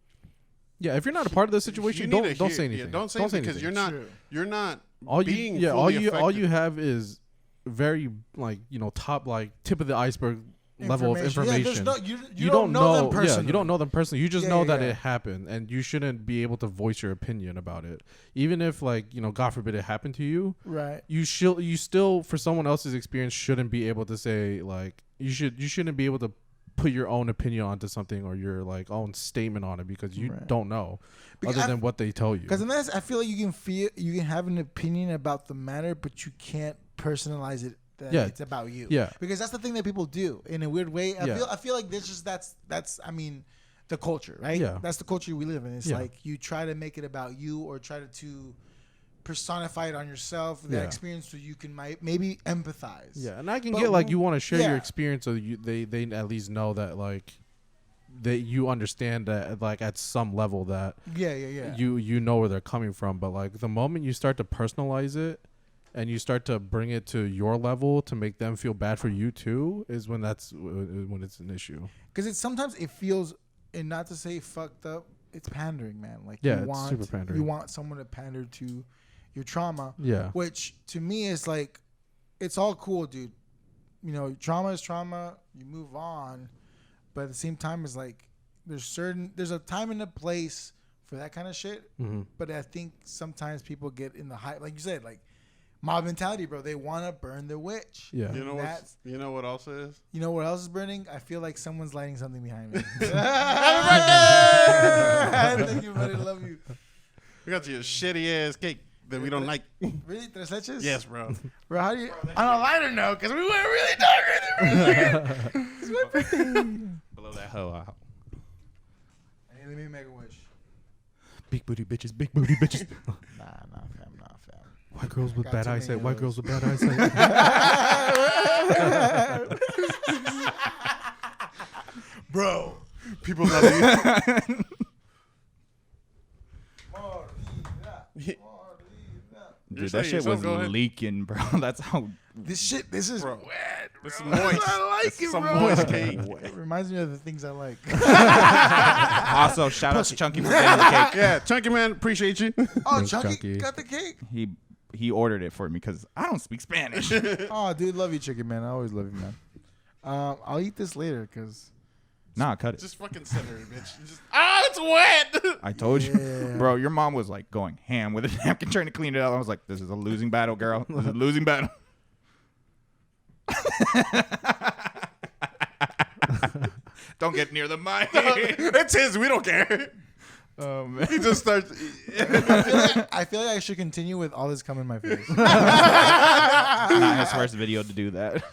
Yeah, if you're not a part of the situation, you need to don't hear- say yeah, anything. don't say anything, because anything. you're not all being you fully all you affected. have is very like top like tip of the iceberg level of Yeah, information. there's no, you don't know them yeah, personally. you don't know them personally. You just Yeah, know yeah, that yeah. it happened, and you shouldn't be able to voice your opinion about it, even if like God forbid it happened to you. Right. You still for someone else's experience shouldn't be able to say like you shouldn't be able to put your own opinion onto something or your like own statement on it because you don't know other than what they tell you. Because in this, I feel like you can have an opinion about the matter, but you can't personalize it. It's about you. Yeah. Because that's the thing that people do in a weird way. I feel like that's I mean, the culture, right? Yeah. That's the culture we live in. It's like you try to make it about you or try to personify it on yourself, that experience, so you can maybe empathize. Yeah, and I can get like you want to share your experience, so they at least know that like that you understand that like at some level that you know where they're coming from. But like the moment you start to personalize it and you start to bring it to your level to make them feel bad for you too, is when it's an issue. Because sometimes it feels, and not to say fucked up, it's pandering, man. Like it's super pandering. You want someone to pander to your trauma, which to me is like, it's all cool, dude. You know, trauma is trauma. You move on, but at the same time, it's like there's a time and a place for that kind of shit. Mm-hmm. But I think sometimes people get in the hype, like you said, like mob mentality, bro. They want to burn the witch. Yeah. You know what else is? You know what else is burning? I feel like someone's lighting something behind me. Thank you, buddy. Love you. We got your shitty ass cake that we don't like. Really? Tres leches? Yes, bro. Bro, how do you... On a lighter note, because we went really dark right there. It's my birthday. Blow that hoe out. Hey, let me make a wish. Big booty bitches, big booty bitches. Nah, fam. White girls with bad eyesight. White girls with bad eyesight. Bro. People love you. Dude, that shit was leaking, bro. That's how. This is wet. This is moist. I like it, some bro. moist cake. It reminds me of the things I like. Also, shout out to Chunky for getting the cake. Yeah, Chunky man, appreciate you. Oh, Thanks, Chunky got the cake. He ordered it for me because I don't speak Spanish. Oh, dude, love you, chicken man. I always love you, man. I'll eat this later because. Nah, cut it. Just fucking center it, bitch. It's wet. I told you. Bro, your mom was like going ham with a napkin trying to clean it out. I was like, this is a losing battle, girl. This is a losing battle. Don't get near the mic. It's his. We don't care. Oh, man. He just starts. I feel like I should continue with all this coming in my face. Not his first video to do that.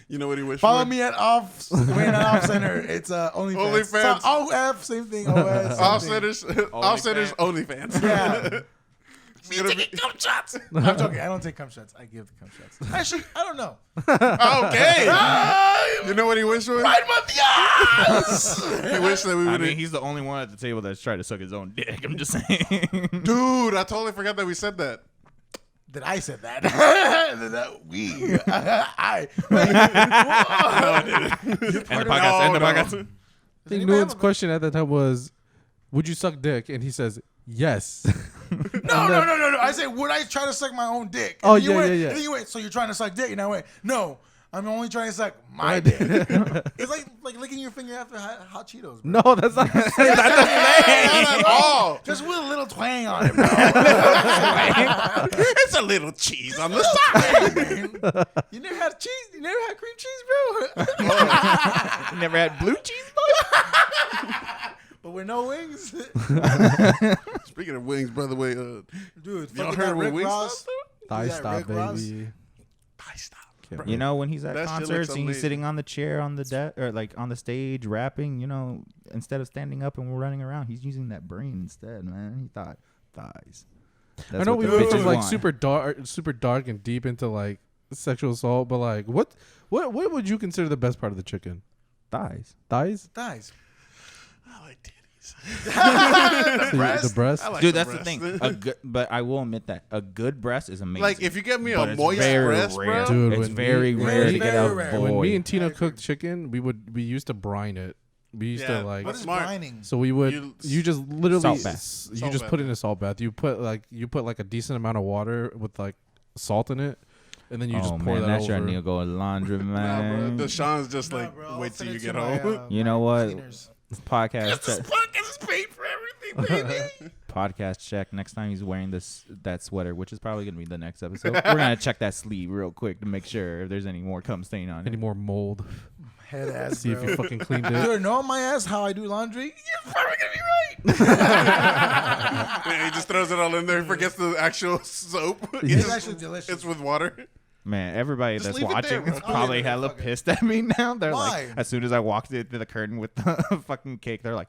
You know what he wished Follow for? me at off. Wait, not off center. It's OnlyFans. OnlyFans. So, OF, same thing. OS. Off centers OnlyFans. Yeah. Me taking cum shots. I'm joking. I don't take cum shots. I give the cum shots. Actually, I don't know. Okay. You know what he wished for? Right my yes. He wished that we would. I mean, he's the only one at the table that's tried to suck his own dick. I'm just saying. Dude, I totally forgot that we said that. That I said that. That we. I. End the podcast. I think Nuan's question at that time was, would you suck dick? And he says, yes. No. I said, would I try to suck my own dick? Oh, And yeah. And then you went, so you're trying to suck dick? And I went, no, I'm only trying to suck my dick. It's like licking your finger after hot Cheetos, bro. No, that's not the same. Not at all. Just with a little twang on it, bro. It's a little cheese on the side. You never had cheese? You never had cream cheese, bro? You never had blue cheese, boy? But with no wings? Speaking of wings, by the way, Dude, y'all heard what wings stop? Thigh Yeah, stop, Rick Ross. baby. Thigh stop. You know, when he's at That shit looks concerts and he's amazing. sitting on the chair on the or like on the stage rapping, you know, instead of standing up and we're running around, he's using that brain instead, man. He thought thighs. I know we what the went bitches like want. super dark and deep into like sexual assault, but like what would you consider the best part of the chicken? thighs. Thighs? Thighs. I like titties. The breast? I like Dude, the that's the breast. thing. A good, but I will admit that a good breast is amazing. Like, if you get me But a it's moist very breast, rare. bro. Dude, It's when very we- rare to get very a rare. When me void. and Tina cooked chicken, we used to brine it. We used Yeah, to like What is Smart. brining? so we would you just literally Salt bath. you Salt just bath. put it in a salt bath. You put like a decent amount of water with like salt in it, and then you just pour that that's over. your need to go laundry, Nah, bro. man. Deshaun's just Nah, like, bro, wait till I'll you send get it to home. my, You know my what? cleaners. Podcast This check. podcast is paid for everything, baby. Podcast check. Next time he's wearing that sweater, which is probably gonna be the next episode. We're gonna check that sleeve real quick to make sure if there's any more cum stain on Any it. more mold? Head ass, See if you bro. fucking cleaned You it. don't know my ass how I do laundry? You're probably gonna be right. Man, he just throws it all in there. He forgets the actual soap. It's actually delicious. It's with water. Man, everybody Just that's leave it there, watching bro. is probably leave it there, hella fuck it. pissed at me now. They're Why? like, as soon as I walked into the curtain with the fucking cake, they're like,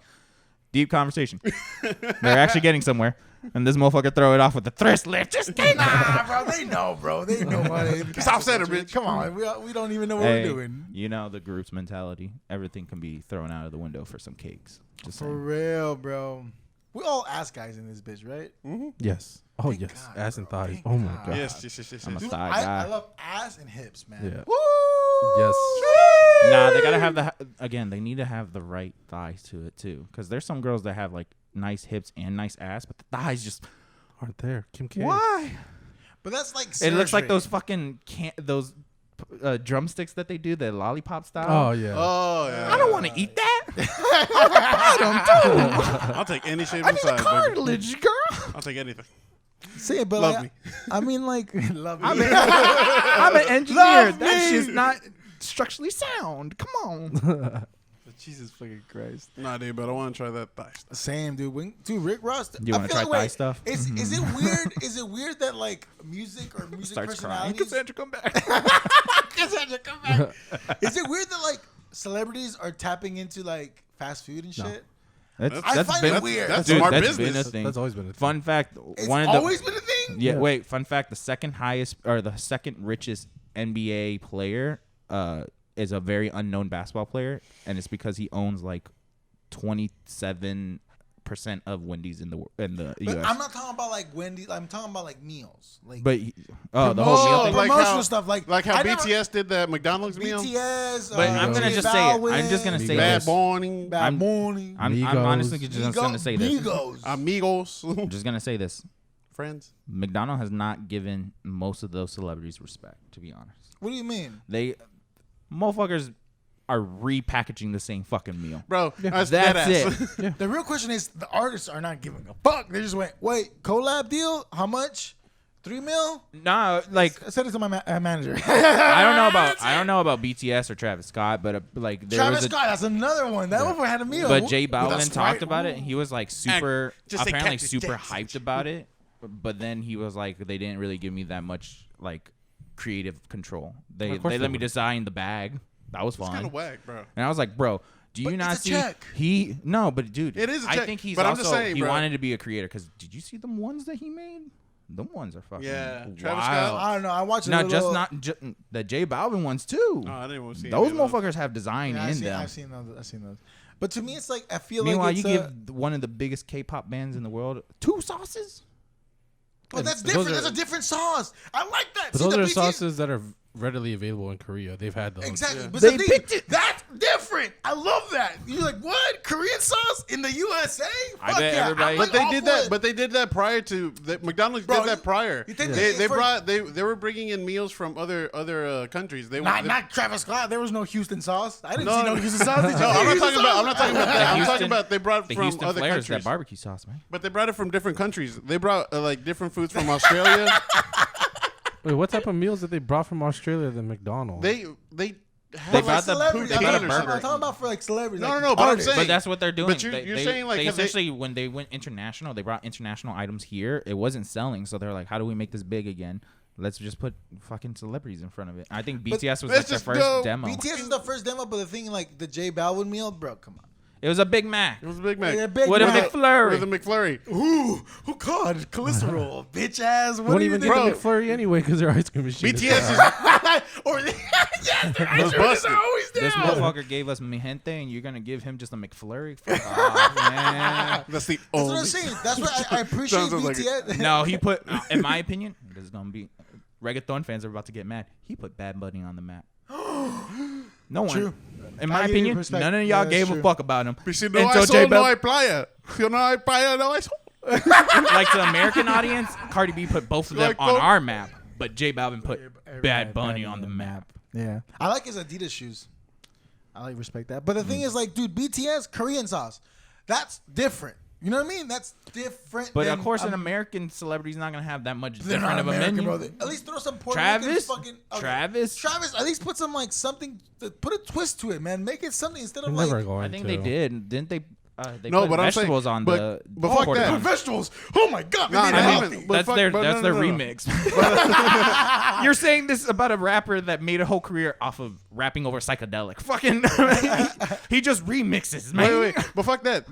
deep conversation. They're actually getting somewhere. And this motherfucker throw it off with the thirst lift. Just kidding. Nah, bro, they know, bro. They know what it is. Stop saying it, bitch. Come on, we don't even know what Hey, we're doing. you know the group's mentality. Everything can be thrown out of the window for some cakes. Just For saying. real, bro. We all ass guys in this bitch, right? Yes. Oh, Thank yes. God, Ass and bro. thighs. Thank Oh, my God. God. Yes. I'm a Dude, thigh I guy. love ass and hips, man. Yeah. Woo! Yes. Nah, they gotta have again. They need to have the right thighs to it too, because there's some girls that have like nice hips and nice ass, but the thighs just Aren't there. Kim K. why? But that's like It looks like surgery. those fucking drumsticks that they do, the lollipop style. Oh, yeah. Oh, yeah. I don't want to eat that. I don't do. I'll take any shape I need the inside, baby. cartilage, girl. I'll take anything. See, but Love like, me. I mean, like, love me. I'm an engineer. Love That me. shit's not structurally sound. Come on. Jesus fucking Christ. Nah, dude, but I want to try that thigh stuff. Same, dude. Dude, Rick Ross. You I wanna feel try like, thigh stuff? Is it weird? Is it weird that like music or music Starts crying. personalities? Cassandra, come back. Cassandra, come back. Is it weird that like celebrities are tapping into like fast food and shit? I find been it weird. That's Dude, smart that's business. been a thing. That's always been a thing. Fun fact: It's one of the always been a thing. yeah. Wait, fun fact: the second highest or the second richest NBA player is a very unknown basketball player, and it's because he owns like 27% of Wendy's in the But U.S. I'm not talking about like Wendy's. I'm talking about like meals. Like But the whole meal thing. like promotional how- stuff. Like Like how I never- BTS did that McDonald's meal. BTS. But I'm gonna J just say it. Balvin, I'm just gonna say Bad this. morning. Bad I'm- morning. I'm Migos. honestly just gonna say this. Migos. Amigos. I'm just gonna say this. Friends. McDonald's has not given most of those celebrities respect. To be honest, What do you mean? they motherfuckers are repackaging the same fucking meal. Bro, that's That's deadass. it. The real question is the artists are not giving a fuck. They just went, wait, collab deal? How much? 3 mil? Nah, like I said it to my manager. I don't know about BTS or Travis Scott, but like there Travis was a, Scott, that's another one. That one had a meal. but J With a Balvin talked Sprite. about it. And he was like super, just say apparently Cactus super Jackson. hyped about it. But then he was like, they didn't really give me that much like creative control. They Of course let they me would. design the bag. That was It's fun. kind of whack, bro. And I was like, bro, do you But not it's a see? check. No, but dude, It is a I check, think he's but I'm also just saying, he bro. wanted to be a creator because did you see them ones that he made? Them ones are fucking Yeah, wild. Travis Scott. I don't know. I watched it. No, a just little- not the J Balvin ones too. No, I didn't want to see Those any of motherfuckers have design Yeah, in them. I've seen those. But to me, it's like I feel Meanwhile, like you it's give one of the biggest K-pop bands in the world 2 sauces. But that's Those different. are- That's a different sauce. I like that. But See, those the are BTS sauces that are readily available in Korea. They've had those. Exactly. Yeah. But They the thing, picked it. That's different. I love that. You're like, what? Korean sauce in the USA? I Fuck bet yeah. everybody- I'm But they all did for that. it. But they did that prior to McDonald's Bro, did that prior. you think They for- brought they were bringing in meals from other countries. They not Travis Scott. There was no Houston sauce. I didn't No, see no no. Houston sauce. Did you No, see I'm not Houston talking about. sauce? I'm not talking about that. I'm Houston- talking about they brought The from Houston other Flares, countries. that barbecue sauce, man. But they brought it from different countries. They brought like different foods from Australia. Wait, what type of meals that they brought from Australia than McDonald's? they They have brought the celebrities. they I'm got a talking- burger. I'm talking about for like celebrities. No, like no, but I'm artists. saying- But that's what they're doing. But you're saying, like, they have they- essentially when they went international, they brought international items here. It wasn't selling, so they're like, "How do we make this big again? Let's just put fucking celebrities in front of it." I think BTS was like let's their just first go- demo. BTS is the first demo, but the thing like the J Balvin meal, bro, come on. It was a Big Mac It was a Big Mac. Yeah, Big with a Mac. McFlurry. With a McFlurry. Ooh, oh God, cholesterol, bitch ass. What won't do you even think? get the McFlurry anyway because their ice cream machine. is BTS is Or yes, their ice was cream is busted. always This down. motherfucker gave us mi gente, and you're gonna give him just a McFlurry? Fuck off, man. that's the That's what only. I'm saying. That's why I appreciate Sounds like BTS. No, he put. In my opinion, this is gonna be. Reggaeton fans are about to get mad. He put Bad Bunny on the map. No one. True. In I my give you opinion, respect. none of Yeah, y'all that's gave true. a fuck about him. Si no hay Until J sol, no Balvin- hay playa. Si no hay playa, no hay sol. Like to the American audience, Cardi B put both of them Like on both- our map, but J Balvin put Everybody- Bad Bunny everybody on the map. Yeah, I like his Adidas shoes. I like respect that. But the thing is, like, dude, BTS Korean sauce, that's different. You know what I mean? That's different. But than, of course, an American celebrity's not gonna have that much they're different not of a American, menu. bro. At least throw some Puerto Travis, Rican fucking Travis. At least put some like something. Put a twist to it, man. Make it something instead of They're never like. going I think to. they did, didn't they? They No, put but I'm saying- vegetables on but the. fuck Porter that. John. Vegetables. Oh my god, Nah, they not did even- healthy. but That's fuck- their but that's no, their no, no. remix. You're saying this about a rapper that made a whole career off of rapping over psychedelic. Fucking, he just remixes, man. Wait. But fuck that.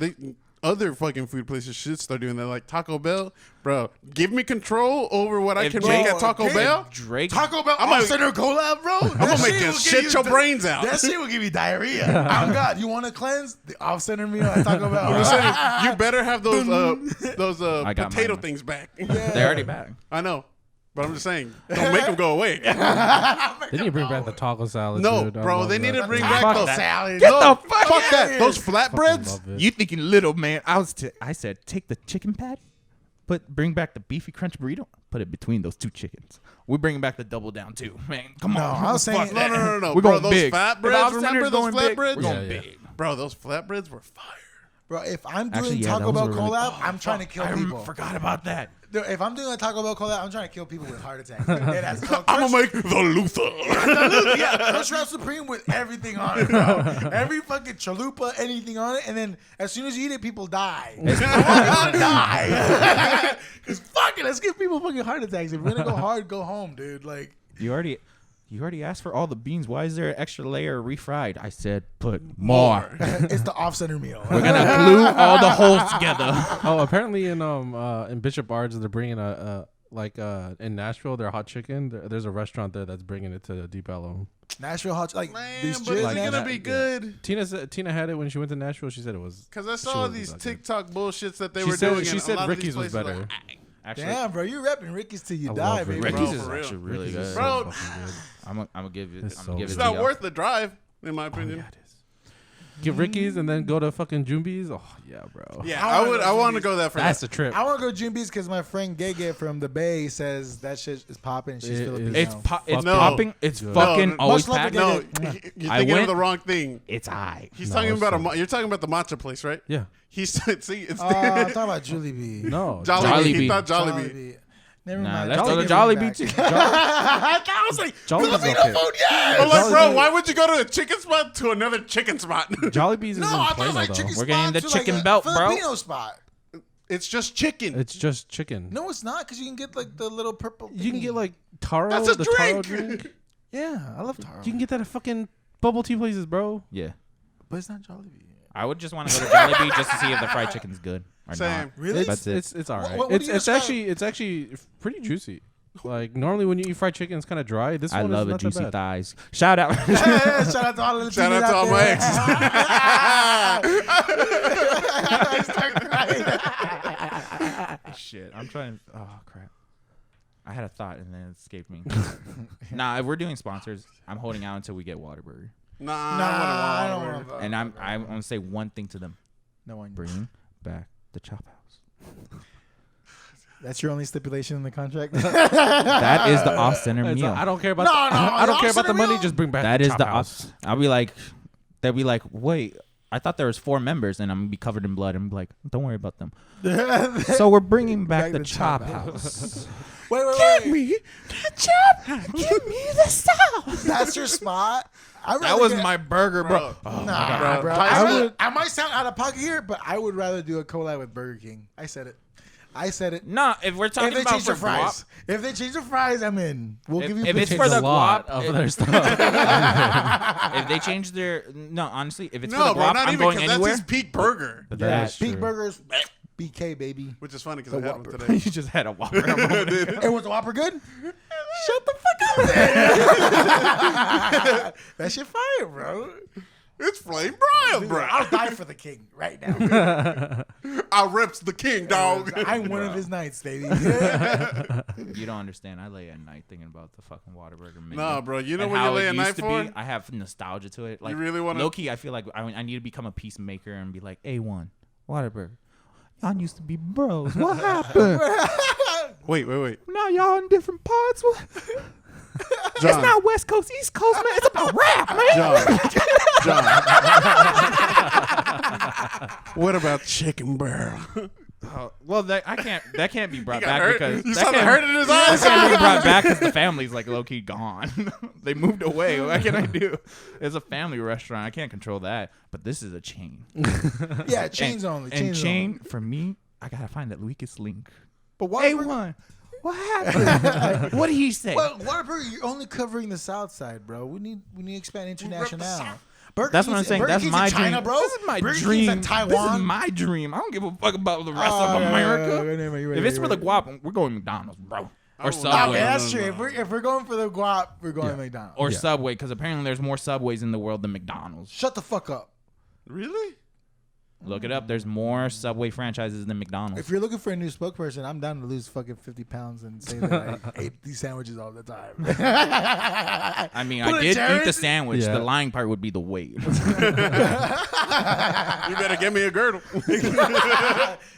Other fucking food places should start doing that. Like Taco Bell, bro. Give me control over what I If can Drake- make at Taco Bell. Drake. Taco Bell I'm gonna- off-center collab, bro. I'm gonna make you shit your brains out. That shit will give you diarrhea. Oh God, you want to cleanse the off-center meal at Taco Bell? I'm just saying, you better have those I got potato mine. things back. They're already back. I know, but I'm just saying, don't make them go away. They need to bring back the taco salad. No, dude. I bro, love they need that. to bring Taco back those. salad. Get No, the fuck fuck outta that. here. Those Fucking flatbreads. love it. You thinking little, man? I said take the chicken pad, bring back the beefy crunch burrito, put it between those two chickens. We're bringing back the double down too, man. Come No, on. I was saying- Fuck that. No. We're Bro, going those big. flatbreads, If our remember center's those going big, flatbreads? We're going Yeah, yeah. big. Bro, those flatbreads were fire. Bro, if I'm doing Actually, yeah, Taco those Bell were really- collab, I'm trying to kill I people. forgot about that. Dude, if I'm doing a Taco Bell collab, I'm trying to kill people with heart attacks. Deadass. I'm gonna make the Luther. Yeah, Crunch Wrap Supreme with everything on it, bro. Every fucking chalupa, anything on it, and then as soon as you eat it, people die. I want people to die. Cause fuck it, let's give people fucking heart attacks. If we're gonna go hard, go home, dude. Like, You already asked for all the beans. Why is there an extra layer refried? I said put more. it's the off-center meal. We're gonna glue all the holes together. Oh, apparently in Bishop Arts they're bringing in Nashville their hot chicken. There's a restaurant there that's bringing it to Deep Ellum. Nashville hot, like Man, these but is jizz, it man. gonna be good? Tina had it when she went to Nashville. She said it was Because I she saw wasn't these that good. TikTok bullshits that they She were said- doing. she and said a lot of Ricky's these was places, better. like, Actually, Damn, bro, you repping Ricky's till you I die, love baby. Ricky's. Bro, Ricky's is for real. actually really Ricky's is good. Bro, so fucking good. I'm gonna give it. It's I'm so gonna give it's it. not to y'all. worth the drive, in my opinion. Yeah, it is. Get Ricky's and then go to fucking Jumbies. Oh yeah, bro. Yeah, I I wanna would. go I to want to Jimby's. go there for That's that. the trip. I want to go Jimby's because my friend Gege from the Bay says that shit is popping. She's It Filipino. is. It's it's No. popping. It's Good. fucking No, always much love packed. to No, Get you're I thinking of went- the wrong thing. It's high. He's No, talking it's about not. you're talking about the matcha place, right? Yeah. He said, "See, it's I'm talking about Julie B. No. Jollibee. He Jollibee. thought Jollibee. Never Nah, mind. let's I'll go to take it Jollibee back. too. I was like, Jollibee's Filipino okay. food, yes. I'm like, bro, Jollibee- why would you go to a chicken spot to another chicken spot? Jollibee's is No, in I thought it Plano was like though. chicken We're getting spot the to chicken like a belt, bro. Filipino spot. It's just chicken. It's just chicken. No, it's not because you can get like the little purple. You can thingy. get like taro. That's a the taro drink. drink. Yeah, I love taro. You can get that at fucking bubble tea places, bro. Yeah. but it's not Jollibee. I would just want to go to Jollibee just to see if the fried chicken's good or Same. not. Really? That's it. It's all right. What do you It's guys actually pretty juicy. Like normally when you eat fried chicken, it's kind of dry. This I one love is it. not that Juicy bad. thighs. Shout out. Shout out to all the Shout out to all my exes. I start crying. Shit. I'm trying. Oh crap. I had a thought and then it escaped me. Nah, if we're doing sponsors, I'm holding out until we get Whataburger. Nah, I don't want to. And I'm gonna say one thing to them: No one. bring back the Chop House. That's your only stipulation in the contract. That is the off-center It's meal. like, I don't care about. No, the, no, I don't care about off-center the money. meal? Just bring back. That the is Chop the House. I'll be like, they'll be like, wait, I thought there was 4 members, and I'm gonna be covered in blood. And be like, don't worry about them. So we're bringing back the Chop House. Wait. me the Chop House. Give me the sauce. That's your spot. That was my burger, bro. Nah, bro. Tyson- I might sound out of pocket here, but I would rather do a collab with Burger King. I said it. Nah, if we're If talking they about change for the fries, if they change the fries, I'm in. We'll give you. if it's potatoes. for the a lot guap, of it- their stuff. if they change their honestly, if it's No, for the bro, guap, not I'm even going because that's anywhere. his peak burger. That Yeah, is Peak true. Burgers, BK baby. Which is funny because The I had one Whopper. today. You just had a Whopper. Hey, was the Whopper good? Shut the fuck up. That shit fire, bro. It's flame broiled, bro. I'll die for the king right now. I reps the king, dog. I'm one of his knights, baby. You don't understand. I lay at night thinking about the fucking Whataburger menu. Nah, bro. You know And what how you lay it at used night to for? be. I have nostalgia to it. Like, really wanna- low key, I feel like I need to become a peacemaker and be like, A1 Whataburger. Y'all used to be bros. What happened? Wait. Now y'all in different parts. What? John. It's not West Coast, East Coast, man. It's about rap, man. John. What about chicken barrel? Well, that can't be brought got back hurt? because You that saw the can't- hurt in his that eyes? can't be brought back because the family's like low key gone. They moved away. What can I do? It's a family restaurant. I can't control that. But this is a chain. Yeah, chains only. And Chains chain only. for me, I gotta find that weakest link. But why? A1. What happened? What did he say? Well, Whataburger, you're only covering the South Side, bro. We need to expand international. Burger That's what King's- I'm saying. Burger That's King's my in China, dream, bro. This is my Burger King's dream. in This Taiwan. is my dream. I don't give a fuck about the rest Oh, of yeah, America. yeah, you're right, If it's for the right. guap, we're going McDonald's, bro, or Oh, Subway, Okay, that's No, true. no, If we're going for the guap, we're going to McDonald's. or Subway, because apparently there's more Subways in the world than McDonald's. Shut the fuck up. Really? Look it up. There's more Subway franchises than If McDonald's. you're looking for a new spokesperson, I'm down to lose fucking 50 pounds and say that I ate these sandwiches all the time. I mean, Put I it, did eat Jared. the sandwich. Yeah. The lying part would be the weight. You better get me a girdle.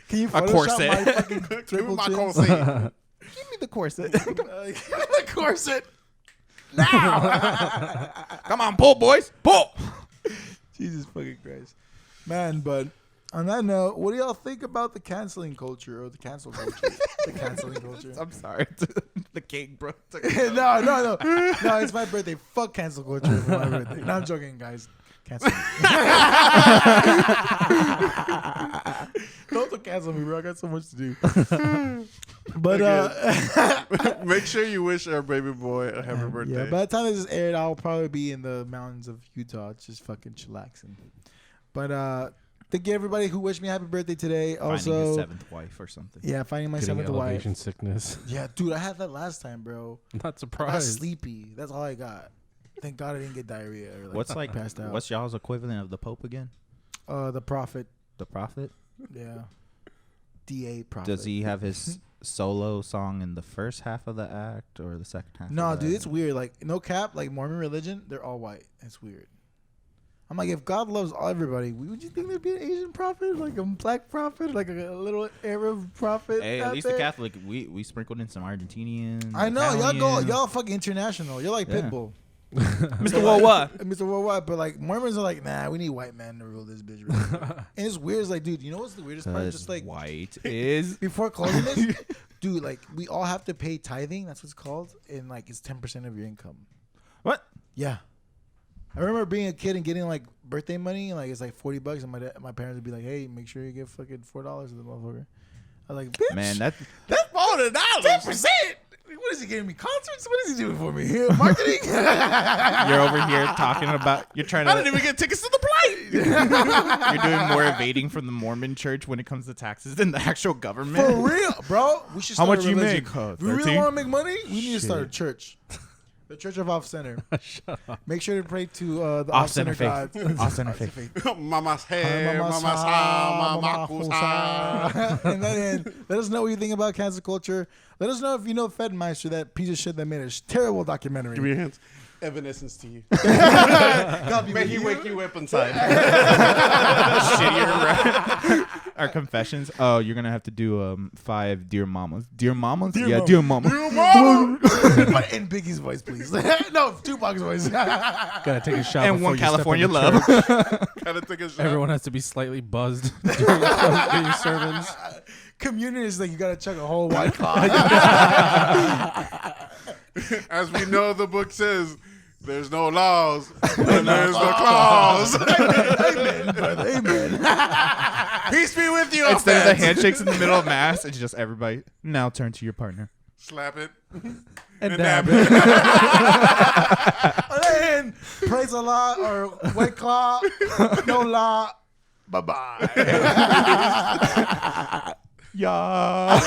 Can you Photoshop corset. my fucking Give me triple my chins? corset. Give me the corset. Give me the corset now. Come on, pull, boys, pull. Jesus fucking Christ, man! But on that note, what do y'all think about the canceling culture or the cancel culture? The canceling culture. I'm sorry. The cake, bro. No, it's my birthday. Fuck cancel culture. It's my birthday. No, I'm joking, guys. Cancel me. Don't cancel me, bro. I got so much to do. But Make sure you wish our baby boy a happy birthday. yeah, by the time this is aired, I'll probably be in the mountains of Utah, just fucking chillaxing. But thank you everybody who wished me happy birthday today. Finding his Also, seventh wife or something. yeah, finding my Getting seventh wife. elevation sickness. Yeah, dude, I had that last time, bro. Not I got surprised. sleepy. That's all I got. Thank God I didn't get diarrhea. Or What's like? passed out. What's y'all's equivalent of the Pope again? The prophet? The prophet? Yeah, DA prophet. Does he have his solo song in the first half of the act or the second half? No, of the dude, act? it's weird. Like no cap, like Mormon religion, they're all white. It's weird. I'm like, if God loves everybody, would you think there'd be an Asian prophet, like a black prophet, like a little Arab prophet? Hey, at out least there? the Catholic, we sprinkled in some Argentinians. I know Italians. y'all fucking international. You're like Yeah. Pitbull, Mr. Worldwide. Mr. Worldwide. But like Mormons are like, nah, we need white men to rule this bitch. And it's weird. It's like, dude, you know what's the weirdest part? Just like white is. before closing this, dude, like we all have to pay tithing. That's what it's called, and like it's 10% of your income. What? Yeah. I remember being a kid and getting like birthday money, and like it's like $40, and my parents would be like, "Hey, make sure you give fucking $4 to the motherfucker." I was like, "Bitch, Man, that's That's $40. 10%. What is he giving me? Concerts? What is he doing for me? Marketing?" you're over here talking about. You're trying I didn't to. even get tickets to the plane. You're doing more evading from the Mormon church when it comes to taxes than the actual government. For real, bro. We should How start much a you religion. make? If we really 13? want to make money, we need to start a church. The Church of Off Center. Shut up. Make sure to pray to the Off Off Center center God. faith. Off center faith. Mama's Hi, hair, mama's mama's ha, ha, mama's ha. And then let us know what you think about cancel culture. Let us know if you know Fedmyster, that piece of shit that made a terrible documentary. Give me your hands. Evanescence to you. God be May with he you. wake you up inside. Shittier our confessions. Oh, you're gonna have to do 5 dear mamas. Dear mamas? Dear Yeah, mama. dear mama. But in Biggie's voice, please. No, Tupac's voice. Gotta take a shot. And before one you step California into love. church. Gotta take a shot. Everyone has to be slightly buzzed during your sermons. Communion is like you gotta chug a whole white claw. As we know, the book says, there's no laws when there's no claws. Amen, brother. Amen. Peace be with you. Instead of the fans. handshakes in the middle of mass, it's just everybody. Now turn to your partner. Slap it. And dab dab it. And then praise Allah or white claw. No law. Bye bye. Yeah.